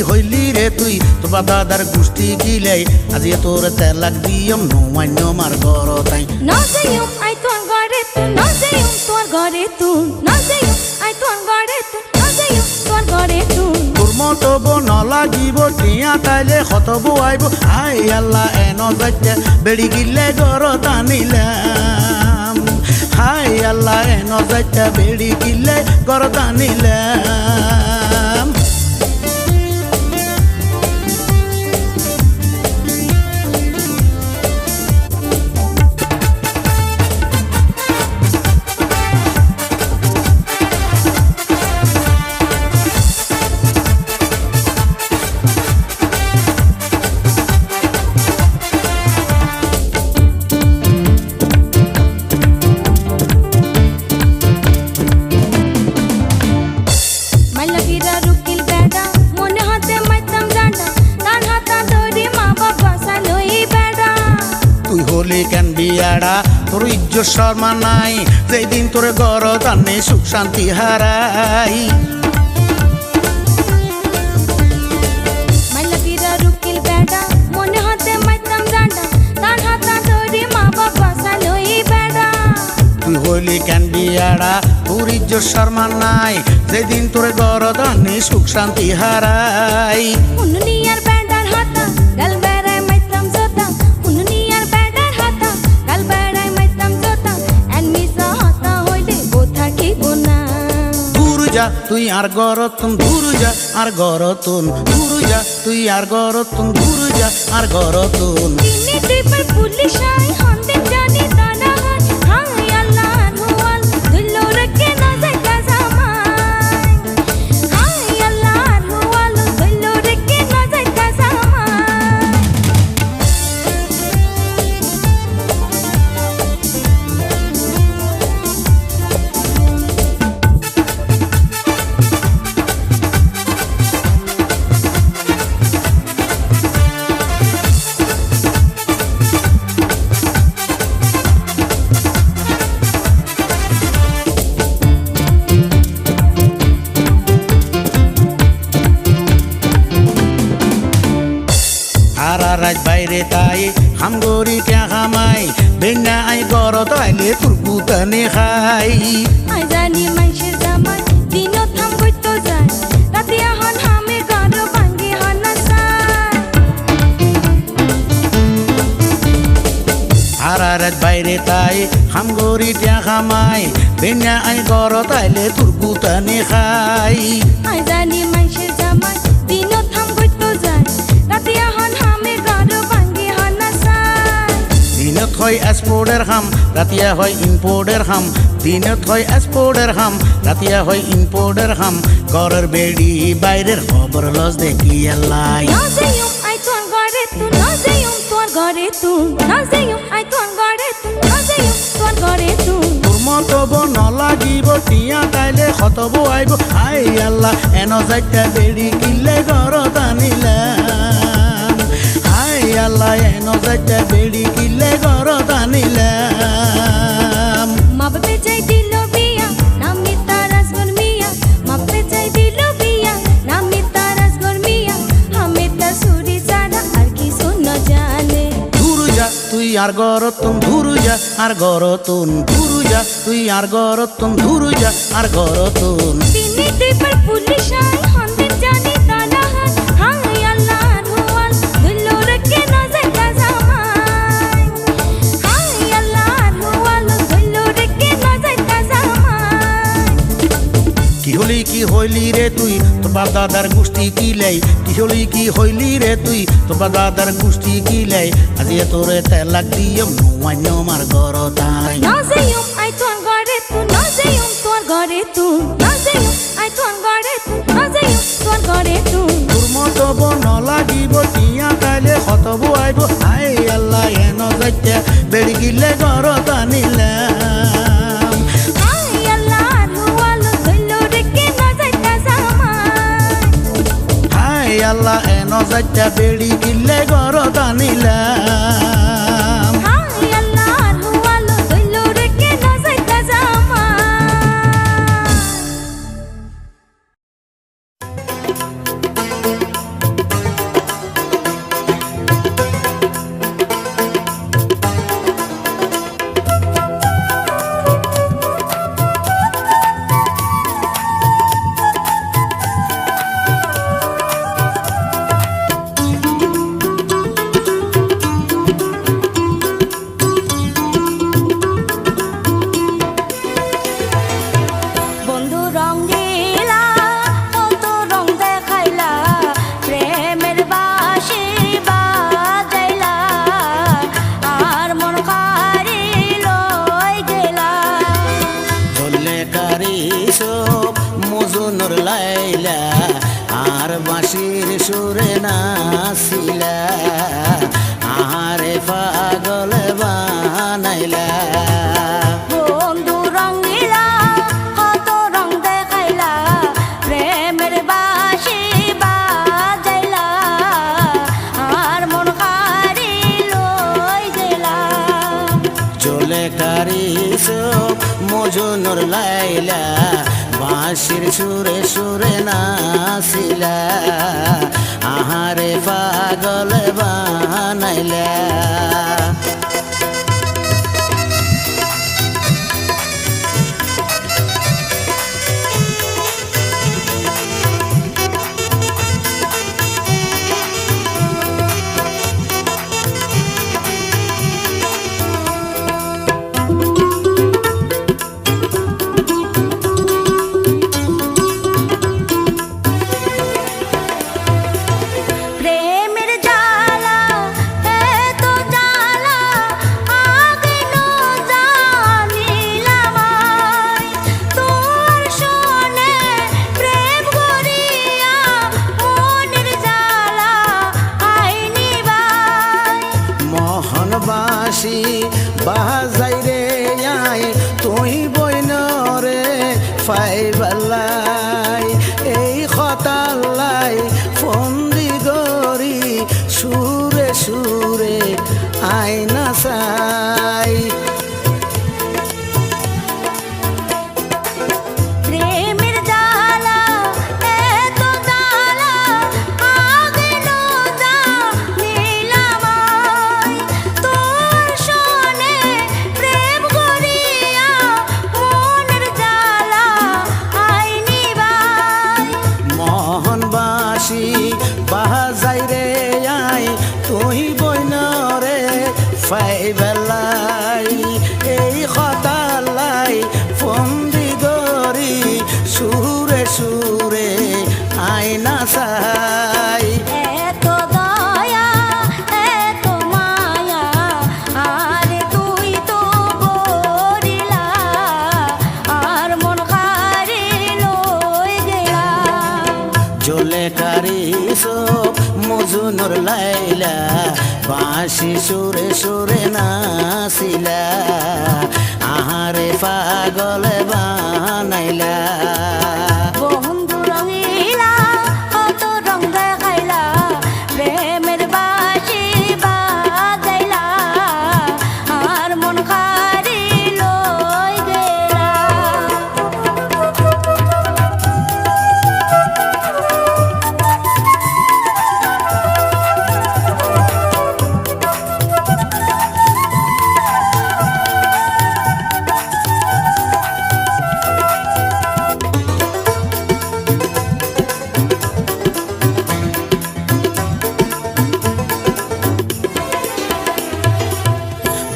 হইলি রে তুই তো বাপ দাদার গোষ্ঠী গিলাই আজি তোর তেলাক দিয়ম নমান্য মার গর তাই না যাইও আই তোর ঘরে তুই না যাইও তোর ঘরে তুই না যাইও আই তোর ঘরে তুই না যাইও তোর ঘরে তুই তোর মতো বন লাগিব টিয়া তাইলে খতব আইব আই আল্লাহ এন যাইতে বেড়ি গিলে গর টানিলাম হাই আল্লাহ এন যাইতে বেড়ি গিলে গর টানিলাম মাইলাগিরা রুকিল বেড়া মনে হাতে মাইতাম জানা তার হাতা ধরে মা বাবা সালোই বেড়া তুই হলি কেন বিয়াড়া তোর ইজ্জত শর্মা নাই যেদিন তোর গর টানে সুখ শান্তি হারাই মাইলাগিরা রুকিল বেড়া মনে হাতে মাইতাম জানা তার হাতা ধরে মা বাবা সালোই বেড়া তুই হইলি কেন বিয়াড়া তোর ইজ্জত শর্মা নাই যেদিন তোর গর টানে সুখ শান্তি হারাই উনুনিয়ার বেড়ার হাতা গাল বেড়ায় মাইতাম জোতা উনুনিয়ার বেড়ার হাতা গাল বেড়ায় মাইতাম জোতা এন মিসা হাতা হইলে বোথা কি গোনা ধুরুজা তুই আর গরতন ধুরুজা আর গরতন ধুরুজা তুই আর গরতন ধুরুজা আর গরতন দিনে পেপার পুলিশ আই হন্দেন জানি তারা হাত হাই আল্লাহ আনহুয়াল গুল্লো রকে না যাইতা জামাই হাই আল্লাহ আনহুয়াল গুল্লো রকে না যাইতা জামাই আর রাজ বাইরে তাই হামগরি কে খামাই বেনা আই গর তাইলে তোর গুতানে খাই আই জানি মাইশের জামাই দিনও থাম কইতো যায় রাতে হন হামে গর ভাঙ্গি হন সাই আর রাজ বাইরে তাই হামগরি কে খামাই বেনা আই গর তাইলে তোর গুতানে খাই আই জানি মাইশের জামাই দিনও থাম কইতো যায় রাতে হন হামে গর ভাঙ্গি হন সাই দিনত হয় এক্সপোর্টের হাম রাতিয়া হয় ইম্পোর্টের হাম দিনত হয় এক্সপোর্টের হাম রাতিয়া হয় ইম্পোর্টের হাম ঘরের বেড়ি বাইরের খবর লস দেখি আল্লাহ না যাইও আই তোর ঘরে তুই না যাইও তোর ঘরে তুই না যাইও আই তোর ঘরে তুই না যাইও তোর ঘরে তুই তোর মতো বন লাগিব টিয়া তাইলে খতব আইব আই আল্লাহ এন যাইতে বেড়ি কিলে ঘর টানিলাম আই আল্লাহ এন যাইতে বেড়ি কিলে ঘর টানিলাম মাপ পে চাই দিল বিয়া নাম মিতা রাজগর মিয়া মাপ পে চাই দিল বিয়া নাম মিতা রাজগর মিয়া হামে তা সুরি সারা আর কি শোন জানে ধুরুজা তুই আর গরতন ধুরুজা আর গরতন ধুরুজা তুই আর গরতন ধুরুজা আর গরতন দিনে পেপার পুলিশ আই হন্দেন জানি তারা হাত হাই আল্লাহ আনহুয়াল গুল্লো রকে না যাইতা তোর দাদার গোষ্ঠী কিলাই কি হইলি রে তুই তোর দাদার গোষ্ঠী কিলাই আজি তোরে তেলাক দিয়ম নোয়ান্য মার ঘর তাই নজেয়ুম আই তোর ঘরে তু নজেয়ুম তোর ঘরে তু নজেয়ুম আই তোর ঘরে তু নজেয়ুম তোর ঘরে তু তোর মতো বন লাগিব টিয়া তাইলে হতব আইব আই আল্লাহ এন যাইতে বেড়ি গিলে ঘর টানিলাম আই আল্লাহ আলু ধইলো রেখে না যাইতা জামাই হাই আল্লাহ এন যাইতে বেড়ি গিলে ঘর টানিলাম আই আল্লাহ আলু ধইলো রেখে না যাইতা জামাই বন্ধু রং দিলা কত রং দেখাইলা প্রেমের বাঁশি বাজাইলা আর মন কারি লই গেলা চলে কারি সব মজুনুর লাইলা আর বাঁশির সুরে নাচিলা আহারে পাগল বানাইলা বন্ধু রং দিলা কত রং দেখাইলা প্রেমের বাঁশি বাজাইলা আর মন কারি লই গেলা চলে কারি সব মজুনুর লাইলা বাঁশির সুরে সুরে নাচিলা আহারে পাগল বানাইলা প্রেমের জ্বালা এত জ্বালা আগে ন জানিলাম তোর শোনে প্রেম করিয়া মনের জ্বালা আইনি বাই মোহনবাসী বাজাই রে আই তুই বইন রে ফাইবালাই এই খতালাই ফন্দি গরি সুরে সুরে আইনা চাই প্রেমের জ্বালা এত জ্বালা আগে ন জানিলাম তোর শোনে প্রেম করিয়া মনের জ্বালা আইনি বাই মোহনবাসী বাজাই রে আই তুই বইন রে ফাইবালাই এই খতালাই ফন্দি গরি সুরে সুরে আইনা চাই এত দয়া এত মায়া আরে তুই তো গরিলা আর মন খারি লই গেলা জলে কারি সব মজুনুর লাইলা বাঁশি সুরে সুরে নাচিলা আহারে পাগল বানাইলা বন্ধু রঙিলা কত রং দেখাইলা প্রেমের বাঁশি বাজাইলা আর মন খারি লই গেলা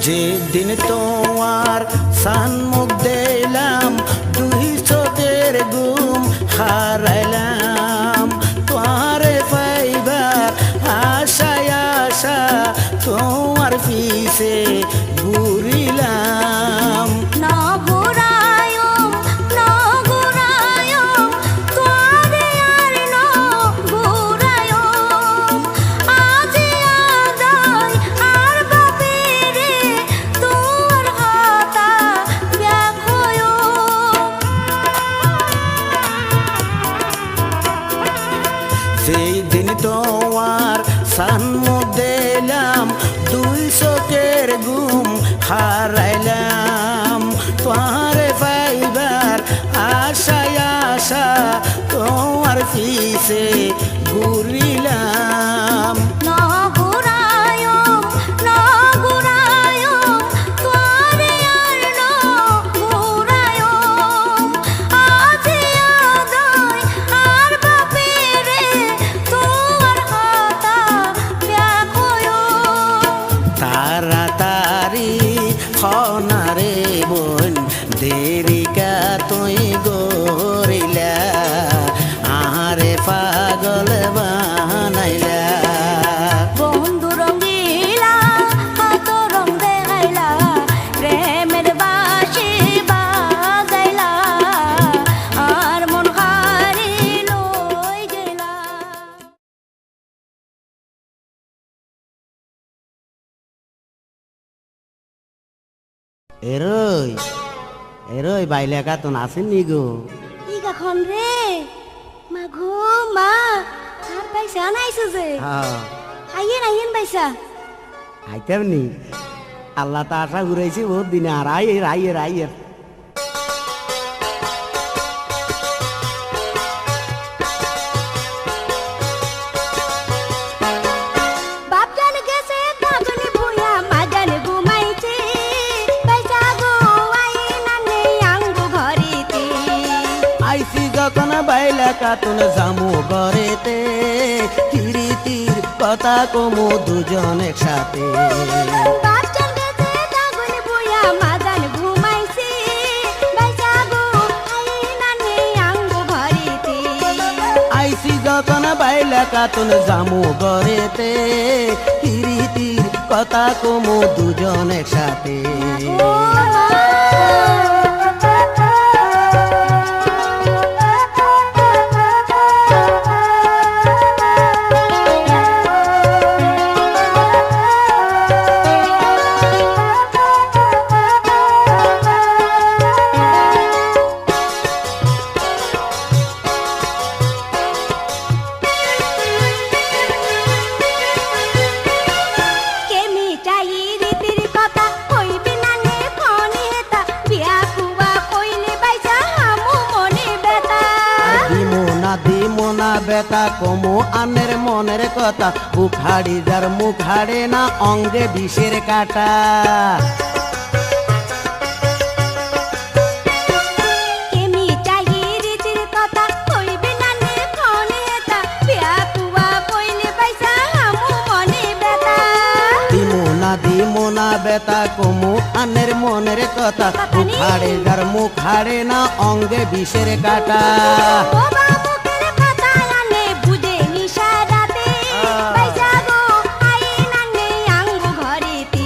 যেদিন তোমার সানমুখ দিলাম দুই চোখের ঘুম হারাইলাম সেই দিন তোমার সান্মুখ দিলাম দুই চোখের ঘুম হারাইলাম তোমারে পাইবার আশায় আশা তোমার পিছে ঘুরিলাম তাড়াতাড়ি খনারে বোন দেরিকা তুই গরিলা আহারে পাগল বানাইলা বন্ধু রঙ্গিলা কত রং দেখাইলা প্রেমের বাঁশি বাজাইলা আর মন হারি লই গেলা। এরই বাইলে কাতন আসেননি গো ই কখন রে মা গো মা আর পয়সা নাইছো যে আইয়েন পয়সা আইতাম নি আল্লাহ তা আশা ঘুরাইছি বহুত দিনে আর আইয়ের বাপ জান গেছে কাজলি ভুয়া মা জান ঘুমাইছে পয়সা গো আইনা নেই আঙ্গু ঘরেতে আইসি যখন বাইলে কাতন জামু ঘরেতে তিরিতির কথা কমু দুজন একসাথে বাপ জান গেছে কাজলি ভুয়া মা জান ঘুমাইছে পয়সা গো আইনা নেই আঙ্গু ঘরেতে আইসি যখন বাইলে কাতন জামু ঘরেতে তিরিতির কথা কমু দুজন একসাথে কেমি চাই রীতির কথা কইবি না নে ফোনে হেতা বিয়া কুয়া কইলে বাইসা হামু মনে বেতা দিমো না বেটা কমু আনের মনের কথা বুক হাড়ি যার মুখ হাড়ে না অঙ্গে বিষের কাটা কেমি চাই রীতির কথা কইবি না নে ফোনে হেতা বিয়া কুয়া কইলে বাইসা হামু মনে বেতা দিমো না বেটা কমু আনের মনের কথা বুক হাড়ে যার মুখ হাড়ে না অঙ্গে বিষের কাটা ও বাবুকের কথা আনে বুঝে নিশারাতে বাইসা গো আইনা নেই আঙ্গু ঘরেতে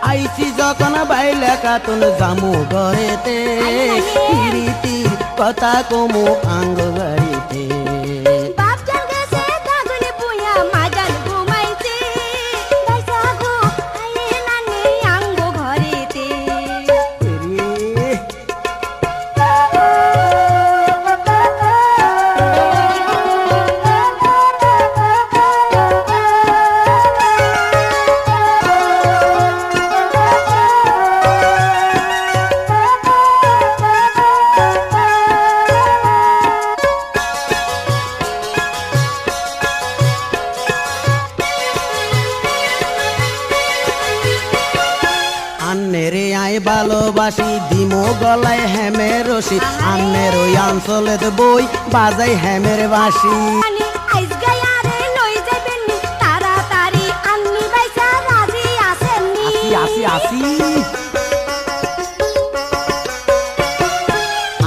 আইসি যখন বাইলে কাতুন জামু ঘরেতে পিরিতির কথা কমু আঙ্গ বাড়িতে বাপ জান গেছে কাজলি বুয়া মা জান ঘুমাইছে বাইসা গো আইনা নেই আঙ্গু ঘরেতে আন্নেরে আই ভালোবাসি দিমো গলায় হেমের রশি আন্নের ওই অঞ্চলে বই বাজাই হেমের বাসি আনি আইস গায়ারে লই যাবেন নি তাড়াতাড়ি আন্নি বাইসা রাজি আছেন নি আসি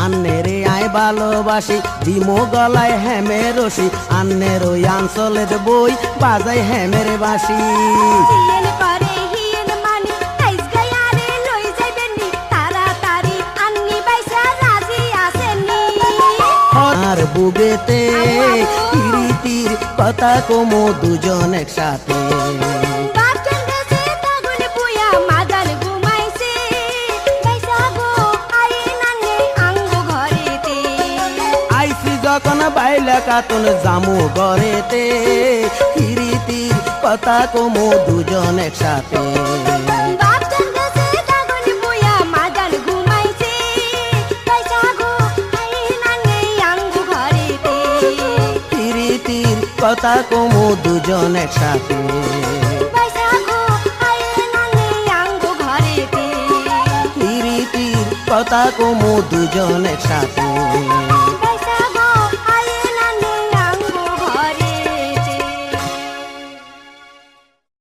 আন্নেরে আই ভালোবাসি দিমো গলায় হেমের রশি আন্নের ওই অঞ্চলে বই বাজাই হেমের বাসি হিয়েন করে হিয়েন মানি আইস গায়ারে লই যাবেন নি তাড়াতাড়ি আন্নি বাইসা রাজি আছেন নি আর বুগেতে পিরিতির কথা কমো দুজন একসাথে বাপ জান গেছে কাজলি বুয়া মা জান ঘুমাইছে বাইসা গো আইনা নেই আঙ্গু ঘরেতে আইসি যখন বাই আইলা কাতুন জামু গড়েতে হিরিতির কথা কমু দুজন একসাথে বাপজান গেছে দাগনি বইয়া মাদান ঘুমাইছে পয়সা গো আইনা নেই আঙ্গু ঘরেতে হিরিতির কথা কমু দুজন একসাথে পয়সা গো আইনা নেই আঙ্গু ঘরেতে হিরিতির কথা কমু দুজন একসাথে